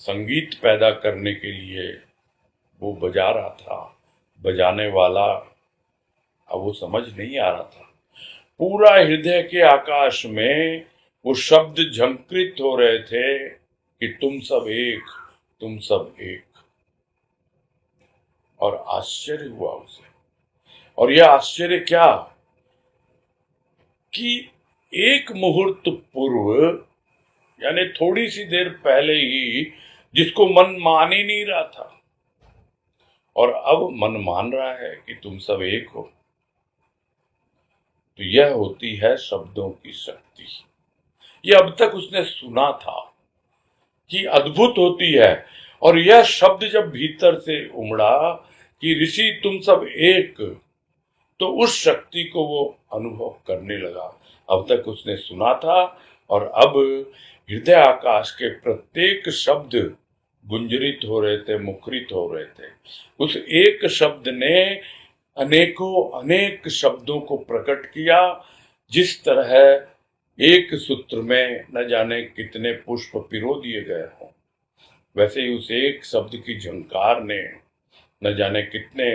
संगीत पैदा करने के लिए, वो बजा रहा था। बजाने वाला अब वो समझ नहीं आ रहा था। पूरा हृदय के आकाश में वो शब्द झंकृत हो रहे थे कि तुम सब एक, तुम सब एक। और आश्चर्य हुआ उसे। और यह आश्चर्य क्या कि एक मुहूर्त पूर्व, यानी थोड़ी सी देर पहले ही, जिसको मन मान ही नहीं रहा था, और अब मन मान रहा है कि तुम सब एक हो। तो यह होती है शब्दों की शक्ति। यह अब तक उसने सुना था कि अद्भुत होती है, और यह शब्द जब भीतर से उमड़ा कि ऋषि तुम सब एक, तो उस शक्ति को वो अनुभव करने लगा। अब तक उसने सुना था, और अब हृदय आकाश के प्रत्येक शब्द गुंजरित हो रहे थे, मुखरित हो रहे थे। उस एक शब्द ने अनेकों अनेक शब्दों को प्रकट किया। जिस तरह एक सूत्र में न जाने कितने पुष्प पिरो दिए गए हों, वैसे ही उस एक शब्द की झंकार ने न जाने कितने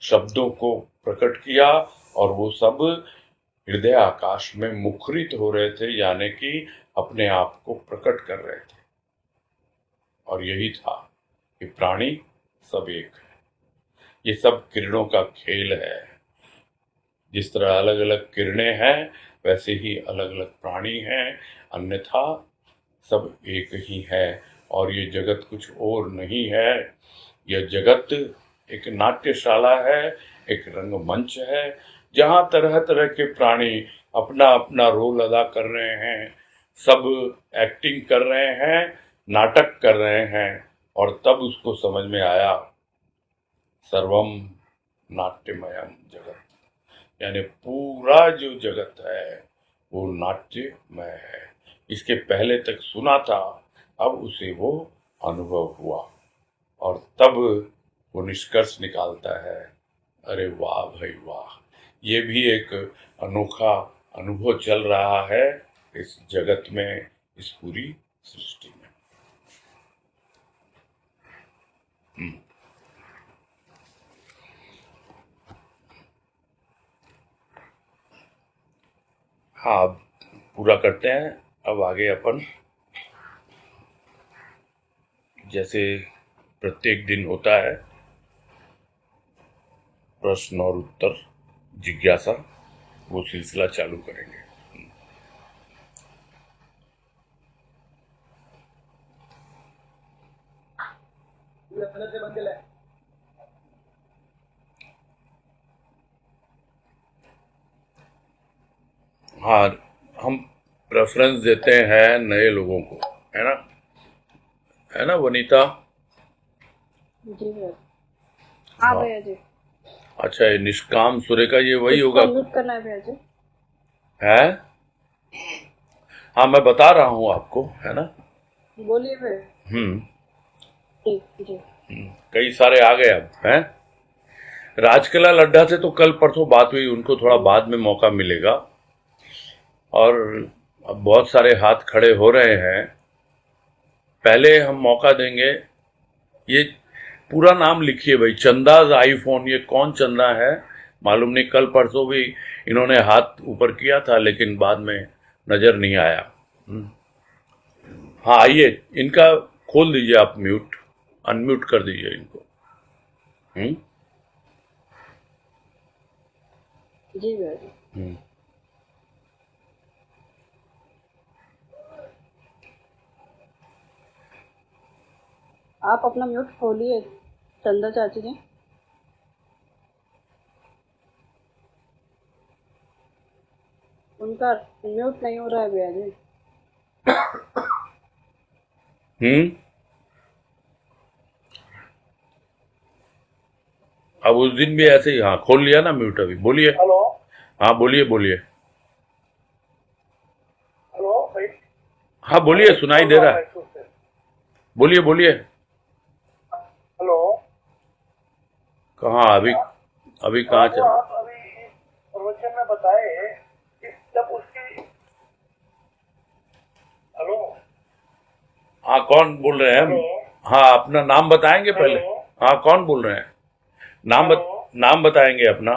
शब्दों को प्रकट किया, और वो सब हृदय आकाश में मुखरित हो रहे थे, यानी कि अपने आप को प्रकट कर रहे थे। और यही था कि प्राणी सब एक है। ये सब किरणों का खेल है। जिस तरह अलग अलग किरणें हैं, वैसे ही अलग अलग प्राणी हैं, अन्यथा सब एक ही है। और ये जगत कुछ और नहीं है। यह जगत एक नाट्यशाला है, एक रंगमंच है, जहां तरह तरह के प्राणी अपना अपना रोल अदा कर रहे हैं, सब एक्टिंग कर रहे हैं, नाटक कर रहे हैं। और तब उसको समझ में आया, सर्वम नाट्यमयम जगत, यानी पूरा जो जगत है वो नाट्यमय है। इसके पहले तक सुना था, अब उसे वो अनुभव हुआ, और तब वो निष्कर्ष निकालता है, अरे वाह भाई वाह, ये भी एक अनोखा अनुभव चल रहा है इस जगत में, इस पूरी सृष्टि में। हाँ, अब पूरा करते हैं। अब आगे अपन, जैसे प्रत्येक दिन होता है, प्रश्न और उत्तर, जिज्ञासा, वो सिलसिला चालू करेंगे। हाँ, हम प्रेफरेंस देते हैं नए लोगों को, है ना वनीता? जी भैया। हाँ भैया जी। अच्छा, ये निष्काम सुरेखा, ये वही होगा? म्यूट करना है भैया जी। है? हाँ, मैं बता रहा हूँ आपको, है ना? बोलिए भैया। जी जी। कई सारे आ गए अब, हैं? राजकला लड्ढा से तो कल परसों बात हुई, उनको थोड़ा बाद में मौका मिलेगा। और अब बहुत सारे हाथ खड़े हो रहे हैं। पहले हम मौका देंगे, ये पूरा नाम लिखिए भाई, चंदाज आईफोन। ये कौन चंदा है मालूम नहीं, कल परसों भी इन्होंने हाथ ऊपर किया था, लेकिन बाद में नजर नहीं आया। हाँ, आइए, इनका खोल दीजिए आप म्यूट, अनम्यूट कर दीजिए इनको। जी भैया जी। आप अपना म्यूट खोलिए चंदा चाची जी। उनका म्यूट नहीं हो रहा है भैया जी। अब उस दिन भी ऐसे ही, हाँ, खोल लिया ना म्यूट अभी। बोलिए। हेलो। हाँ, बोलिए बोलिए। हेलो भाई। हाँ, बोलिए, सुनाई दे रहा है। बोलिए बोलिए। हेलो। कहाँ अभी? अभी कहाँ चल? आप अभी प्रवचन में बताए कि जब उसकी, हेलो। हाँ, कौन बोल रहे हैं? हाँ, अपना नाम बताएंगे पहले। हाँ, कौन बोल रहे हैं? नाम बताएंगे अपना।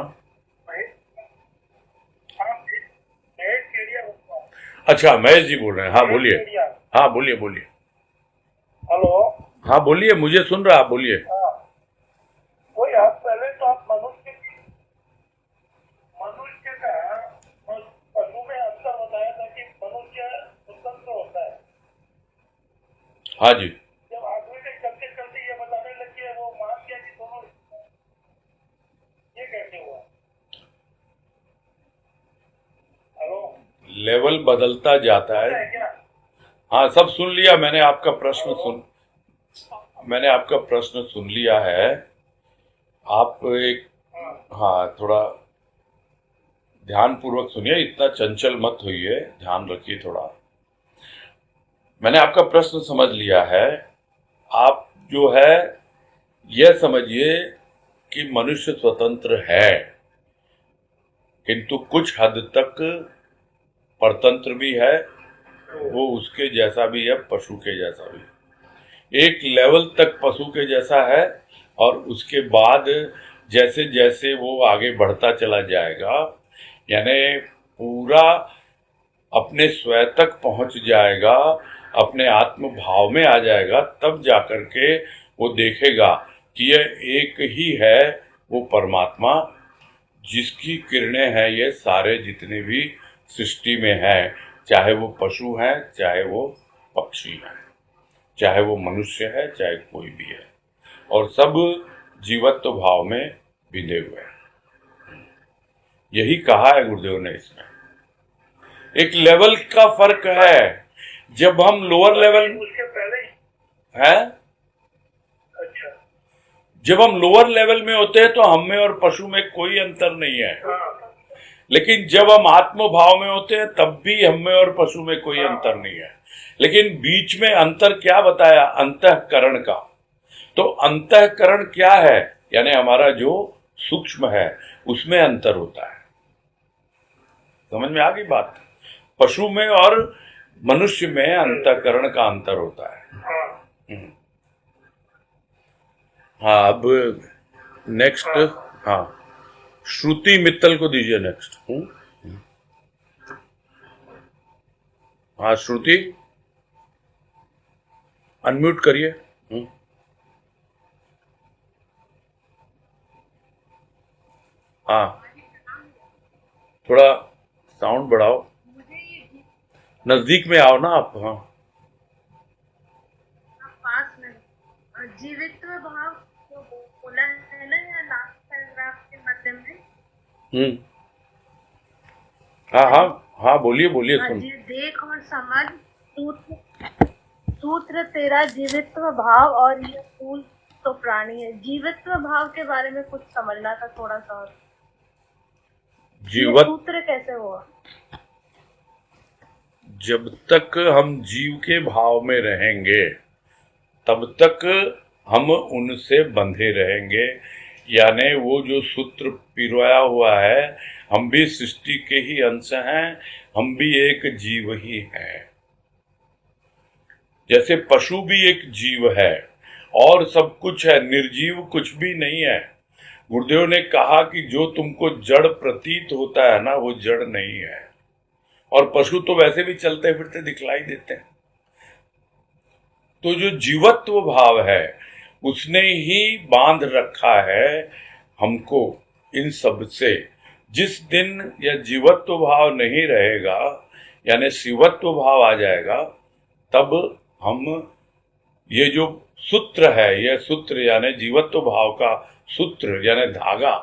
अच्छा, महेश जी बोल रहे हैं। हाँ, बोलिए। हाँ, बोलिए बोलिए। हेलो। हाँ, बोलिए, मुझे सुन रहा, आप बोलिए। वही आप हाँ जी। जब आदमी के चलते चलते ये बताने लग गया, वो मान गया कि दोनों, ये कैसे हुआ? हेलो, लेवल बदलता जाता है है। क्या? हाँ, सब सुन लिया मैंने, आपका प्रश्न सुन लिया है। आप एक, हाँ, हाँ, थोड़ा ध्यान पूर्वक सुनिए, इतना चंचल मत होइए, ध्यान रखिए थोड़ा। मैंने आपका प्रश्न समझ लिया है। आप जो है यह समझिए कि मनुष्य स्वतंत्र है, किंतु कुछ हद तक परतंत्र भी है। वो उसके जैसा भी है, पशु के जैसा भी। एक लेवल तक पशु के जैसा है, और उसके बाद जैसे जैसे वो आगे बढ़ता चला जाएगा, यानी पूरा अपने स्वयं तक पहुंच जाएगा, अपने आत्म भाव में आ जाएगा, तब जाकर के वो देखेगा कि यह एक ही है, वो परमात्मा, जिसकी किरणें हैं ये सारे जितने भी सृष्टि में हैं, चाहे वो पशु हैं, चाहे वो पक्षी हैं, चाहे वो मनुष्य है, चाहे कोई भी है, और सब जीवत्व भाव में बिंधे हुए हैं। यही कहा है गुरुदेव ने इसमें। एक लेवल का फर्क है। जब हम लोअर लेवल उसके पहले ही। है, अच्छा, जब हम लोअर लेवल में होते हैं तो हम में और पशु में कोई अंतर नहीं है। हाँ, लेकिन जब हम आत्म भाव में होते हैं तब भी हम में और पशु में कोई अंतर नहीं है। लेकिन बीच में अंतर क्या बताया? अंतःकरण का। तो अंतःकरण क्या है? यानी हमारा जो सूक्ष्म है उसमें अंतर होता है। समझ में आ गई बात? पशु में और मनुष्य में अंतःकरण का अंतर होता है। हाँ, हाँ, अब नेक्स्ट। हाँ, श्रुति मित्तल को दीजिए नेक्स्ट। हाँ, श्रुति अनम्यूट करिए। हाँ, थोड़ा साउंड बढ़ाओ, नजदीक में आओ ना आप। हाँ, पास में जीवित्व भाव जो बोला है ना, या लास्ट पैराग्राफ के माध्यम में। हाँ, हाँ, हाँ, बोलिए बोलिए, सुन। देख और समझ सूत्र तेरा जीवित्व भाव, और ये फूल तो प्राणी है। जीवित्व भाव के बारे में कुछ समझना था थोड़ा सा। ये सूत्र कैसे हुआ? जब तक हम जीव के भाव में रहेंगे तब तक हम उनसे बंधे रहेंगे। यानी वो जो सूत्र पिरोया हुआ है, हम भी सृष्टि के ही अंश हैं, हम भी एक जीव ही हैं। जैसे पशु भी एक जीव है और सब कुछ है, निर्जीव कुछ भी नहीं है। गुरुदेव ने कहा कि जो तुमको जड़ प्रतीत होता है ना, वो जड़ नहीं है। और पशु तो वैसे भी चलते फिरते दिखलाई देते हैं। तो जो जीवत्व भाव है उसने ही बांध रखा है हमको इन सब से। जिस दिन यह जीवत्व भाव नहीं रहेगा, यानी शिवत्व भाव आ जाएगा, तब हम ये जो सूत्र है, यह सूत्र यानी जीवत्व भाव का सूत्र यानी धागा,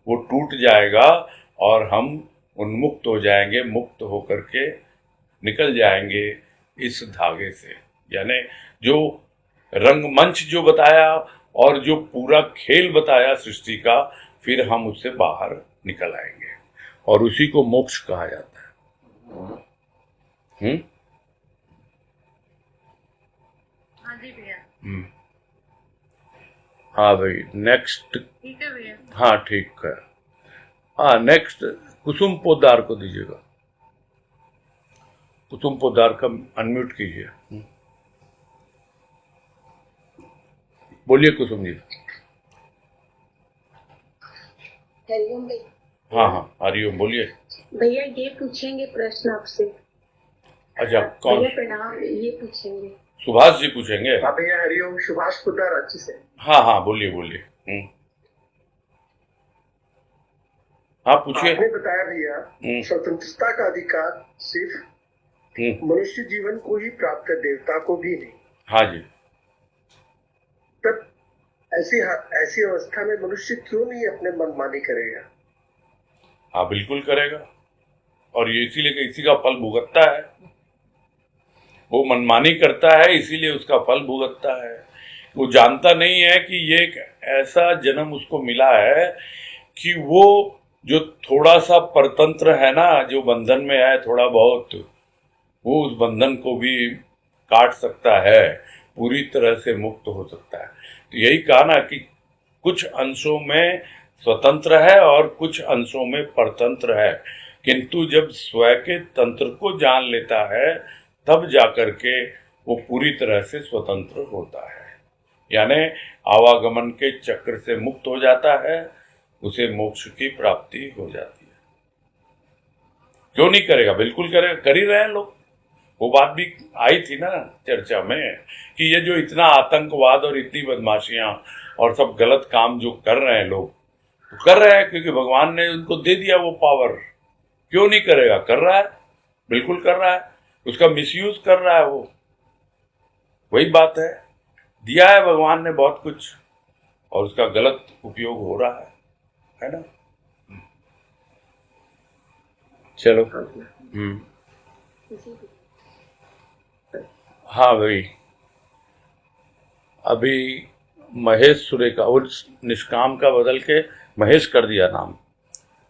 वो टूट जाएगा और हम उन्मुक्त हो जाएंगे। मुक्त होकर के निकल जाएंगे इस धागे से। यानी जो रंगमंच जो बताया और जो पूरा खेल बताया सृष्टि का, फिर हम उससे बाहर निकल आएंगे, और उसी को मोक्ष कहा जाता है। हाँ जी भैया। हाँ भाई, नेक्स्ट। ठीक है भैया। हाँ, ठीक है। हाँ, नेक्स्ट कुसुम पोद्दार को दीजिएगा। कुसुम पोद्दार का अनम्यूट कीजिए। बोलिए कुसुम जी। हरिओम भैया। हाँ, हाँ, हरिओम, बोलिए। भैया ये पूछेंगे प्रश्न आपसे। अच्छा, कौन? भैया प्रणाम, ये पूछेंगे। सुभाष जी पूछेंगे। हाँ भैया, हरिओम। सुभाष पोद्दार रांची से। हाँ, हाँ, बोलिए बोलिए। हाँ, पूछिए। आपने बताया भैया स्वतंत्रता का अधिकार सिर्फ मनुष्य जीवन को ही प्राप्त है, देवता को भी नहीं। हाँ जी। तब ऐसी ऐसी अवस्था में मनुष्य क्यों नहीं अपने मनमानी करेगा? हाँ, बिल्कुल करेगा। और ये इसीलिए कि इसी का फल भुगतता है। वो मनमानी करता है, इसीलिए उसका फल भुगतता है। वो जानता नहीं है कि ये एक ऐसा जन्म उसको मिला है कि वो जो थोड़ा सा परतंत्र है ना, जो बंधन में है थोड़ा बहुत, वो उस बंधन को भी काट सकता है, पूरी तरह से मुक्त हो सकता है। तो यही कहा ना कि कुछ अंशों में स्वतंत्र है और कुछ अंशों में परतंत्र है, किंतु जब स्वयं के तंत्र को जान लेता है तब जाकर के वो पूरी तरह से स्वतंत्र होता है, यानी आवागमन के चक्र से मुक्त हो जाता है, उसे मोक्ष की प्राप्ति हो जाती है। क्यों नहीं करेगा? बिल्कुल करेगा, कर ही रहे हैं लोग। वो बात भी आई थी ना चर्चा में कि ये जो इतना आतंकवाद और इतनी बदमाशियां और सब गलत काम जो कर रहे हैं लोग, तो कर रहे हैं क्योंकि भगवान ने उनको दे दिया वो पावर। क्यों नहीं करेगा? कर रहा है, बिल्कुल कर रहा है। उसका मिसयूज कर रहा है वो, वही बात है। दिया है भगवान ने बहुत कुछ और उसका गलत उपयोग हो रहा है ना। चलो। हाँ भाई, अभी महेश सुरेखा और निष्काम का बदल के महेश कर दिया नाम।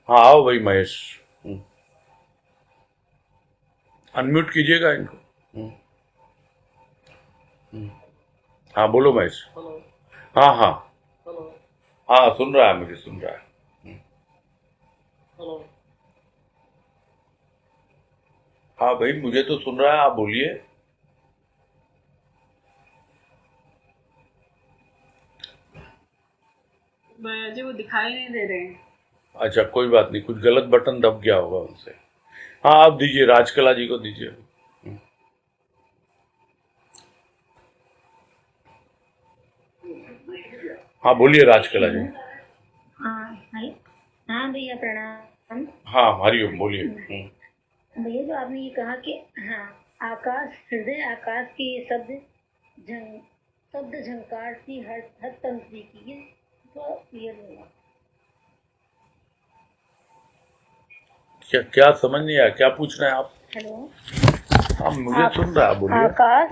हाँ आओ भाई महेश, अनम्यूट कीजिएगा इनको। हाँ बोलो महेश। हाँ हाँ हाँ, सुन रहा है, मुझे सुन रहा है। हाँ भाई, मुझे तो सुन रहा है, आप बोलिए। भैया जी वो दिखाई नहीं दे रहे हैं। अच्छा कोई बात नहीं, कुछ गलत बटन दब गया होगा उनसे। हाँ आप दीजिए, राजकला जी को दीजिए। हाँ बोलिए राजकला जी। हाँ भैया प्रणाम। हाँ हरिओम, बोलिए। भैया जो आपने ये कहा कि हाँ आकाश, हृदय आकाश के ये शब्द झंकार सी हर तंत्री की, ये तो क्लियर होगा। क्या समझ नहीं आया, क्या पूछ रहे हैं आप? हेलो। हाँ मुझे सुन रहा है, बोलिए। आकाश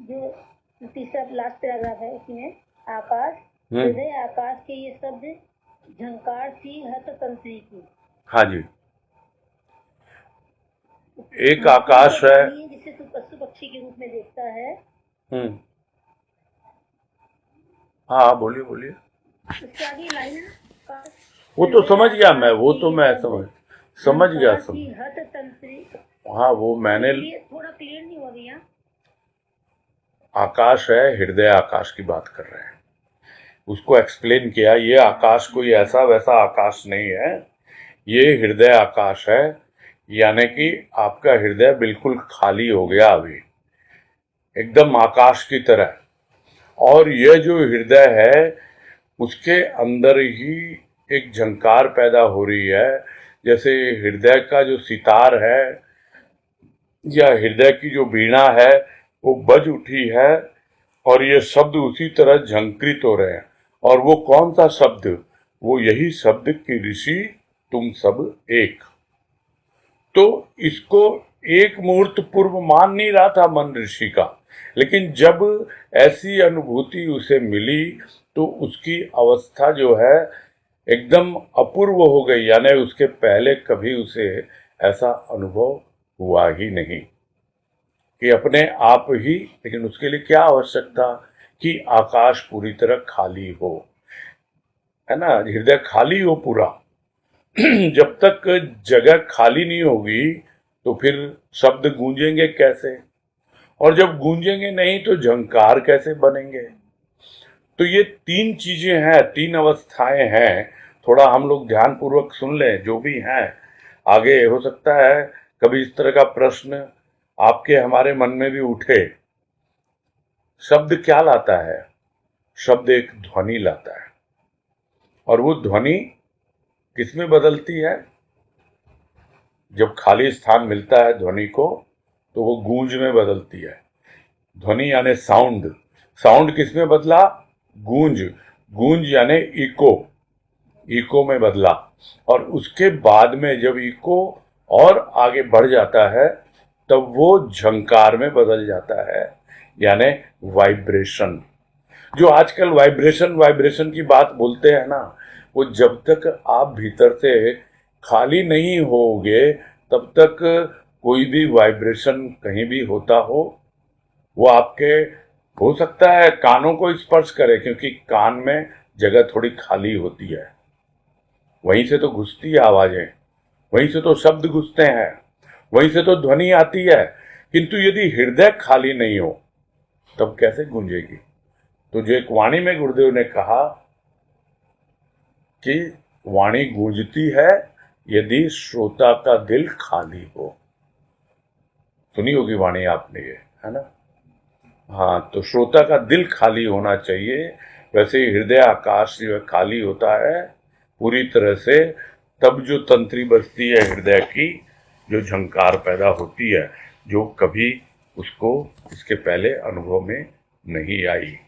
जो तीसरा लास्ट पैराग्राफ है उसमें, आकाश हृदय आकाश के ये शब्द झंकार सी हत तंत्री की। हाँ जी, एक आकाश है जिसे तू पशु पक्षी के रूप में देखता है। हाँ बोलिए बोलिए। उसके आगे लाइन है, वो तो समझ गया मैं, वो तो मैं समझ गया। हत तंत्री। हाँ वो मैंने, थोड़ा क्लियर नहीं हुआ भैया। आकाश है, हृदय आकाश की बात कर रहे हैं, उसको एक्सप्लेन किया। ये आकाश कोई ऐसा वैसा आकाश नहीं है, ये हृदय आकाश है, यानी कि आपका हृदय बिल्कुल खाली हो गया अभी, एकदम आकाश की तरह। और यह जो हृदय है उसके अंदर ही एक झंकार पैदा हो रही है, जैसे हृदय का जो सितार है या हृदय की जो वीणा है वो बज उठी है और ये शब्द उसी तरह झंकृत हो रहे हैं। और वो कौन सा शब्द? वो यही शब्द कि ऋषि तुम सब एक। तो इसको एक मुहूर्त पूर्व मान नहीं रहा था मन ऋषि का, लेकिन जब ऐसी अनुभूति उसे मिली तो उसकी अवस्था जो है एकदम अपूर्व हो गई, यानी उसके पहले कभी उसे ऐसा अनुभव हुआ ही नहीं कि अपने आप ही। लेकिन उसके लिए क्या आवश्यकता कि आकाश पूरी तरह खाली हो, है ना, हृदय खाली हो पूरा। जब तक जगह खाली नहीं होगी तो फिर शब्द गूंजेंगे कैसे, और जब गूंजेंगे नहीं तो झंकार कैसे बनेंगे। तो ये तीन चीजें हैं, तीन अवस्थाएं हैं। थोड़ा हम लोग ध्यान पूर्वक सुन लें जो भी हैं, आगे हो सकता है कभी इस तरह का प्रश्न आपके हमारे मन में भी उठे। शब्द क्या लाता है? शब्द एक ध्वनि लाता है, और वो ध्वनि किसमें बदलती है? जब खाली स्थान मिलता है ध्वनि को तो वो गूंज में बदलती है। ध्वनि यानी साउंड, साउंड किस में बदला? गूंज, गूंज यानी इको, इको में बदला। और उसके बाद में जब इको और आगे बढ़ जाता है तब वो झंकार में बदल जाता है, यानी वाइब्रेशन। जो आजकल वाइब्रेशन वाइब्रेशन की बात बोलते हैं ना, वो जब तक आप भीतर से खाली नहीं होगे तब तक कोई भी वाइब्रेशन कहीं भी होता हो, वो आपके हो सकता है कानों को स्पर्श करे, क्योंकि कान में जगह थोड़ी खाली होती है, वहीं से तो घुसती है आवाजें, वहीं से तो शब्द घुसते हैं, वहीं से तो ध्वनि आती है। किंतु यदि हृदय खाली नहीं हो तब कैसे गूंजेगी? तो जो एक वाणी में गुरुदेव ने कहा कि वाणी गूंजती है यदि श्रोता का दिल खाली हो। सुनी होगी वाणी आपने ये, है ना? हाँ, तो श्रोता का दिल खाली होना चाहिए। वैसे ही हृदय आकाश जो है खाली होता है पूरी तरह से, तब जो तंत्री बजती है हृदय की, जो झंकार पैदा होती है, जो कभी उसको इसके पहले अनुभव में नहीं आई।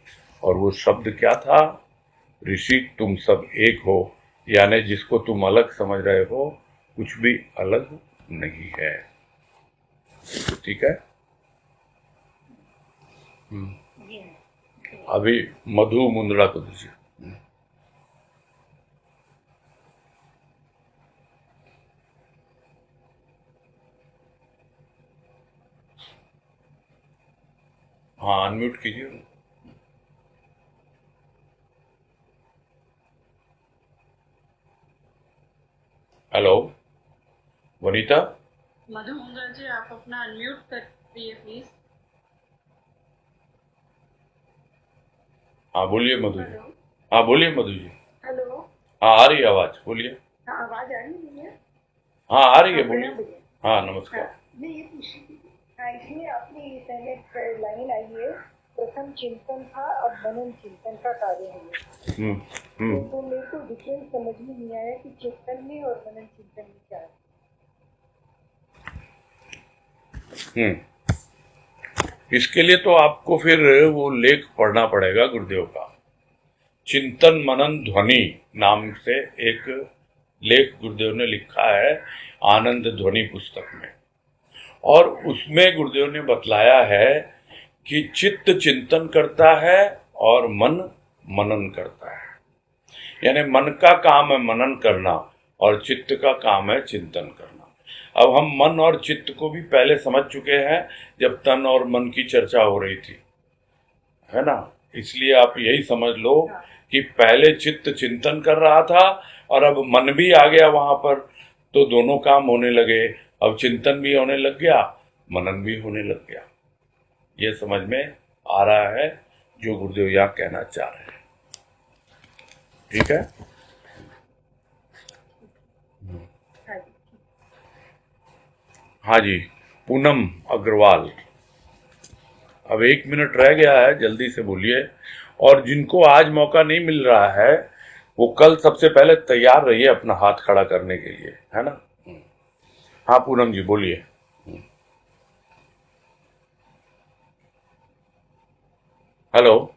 और वो शब्द क्या था? ऋषि तुम सब एक हो, यानी जिसको तुम अलग समझ रहे हो कुछ भी अलग नहीं है। ठीक है? जी हाँ। अभी मधु मुंदड़ा को दीजिए। हाँ, अनम्यूट कीजिए। हेलो वनीता। मधु मुंद्रा जी, आप अपना अनम्यूट करिए प्लीज। हाँ बोलिए मधु जी। हाँ बोलिए मधु जी। हेलो। हाँ आ रही है आवाज, बोलिए। हाँ, आवाज आ रही है भैया? हाँ आ रही है, हाँ, बोलिए। प्रणाम भैया। हाँ नमस्कार। हाँ, मैं ये पूछ रही थी, हाँ, इसमें आपने ये पहले लाइन आई है, प्रथम चिंतन था अब मनन चिंतन का कार्य है ये। तो मेरे को डिफरेंस समझ में नहीं आया कि चिंतन में और मनन चिंतन में क्या है। इसके लिए तो आपको फिर वो लेख पढ़ना पड़ेगा गुरुदेव का। चिंतन मनन ध्वनि नाम से एक लेख गुरुदेव ने लिखा है आनंद ध्वनि पुस्तक में, और उसमें गुरुदेव ने बतलाया है कि चित्त चिंतन करता है और मन मनन करता है। यानी मन का काम है मनन करना और चित्त का काम है चिंतन करना। अब हम मन और चित्त को भी पहले समझ चुके हैं जब तन और मन की चर्चा हो रही थी, है ना? इसलिए आप यही समझ लो कि पहले चित्त चिंतन कर रहा था और अब मन भी आ गया वहां पर, तो दोनों काम होने लगे। अब चिंतन भी होने लग गया, मनन भी होने लग गया। ये समझ में आ रहा है जो गुरुदेव यहाँ कहना चाह रहे हैं। ठीक है? हाँ जी, पूनम अग्रवाल। अब 1 मिनट रह गया है, जल्दी से बोलिए। और जिनको आज मौका नहीं मिल रहा है वो कल सबसे पहले तैयार रहिए अपना हाथ खड़ा करने के लिए, है ना? हाँ पूनम जी बोलिए। हेलो,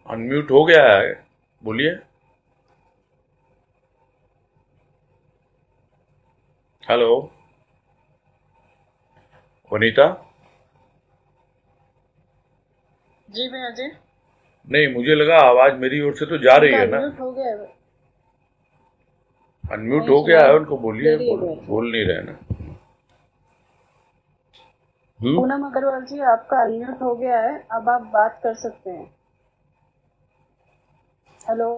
अनम्यूट हो गया है, बोलिए। हेलो वनीता। जी भैया जी। नहीं, मुझे लगा आवाज मेरी ओर से तो जा रही है ना। अनम्यूट हो गया है। अनम्यूट हो गया है, उनको बोलिए। बोल नहीं रहे ना। पूनम अग्रवाल जी, आपका अनम्यूट हो गया है, अब आप बात कर सकते हैं। हेलो,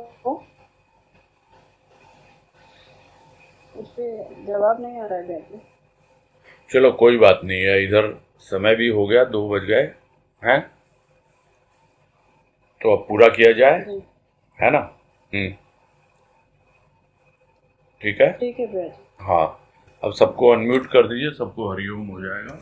उस पर जवाब नहीं आ रहा है भैया। चलो कोई बात नहीं है, इधर समय भी हो गया, 2 बज गए हैं, तो अब पूरा किया जाए, है ना? ठीक है? ठीक है भैया जी। हाँ, अब सबको अनम्यूट कर दीजिए, सबको हरिओम हो जाएगा।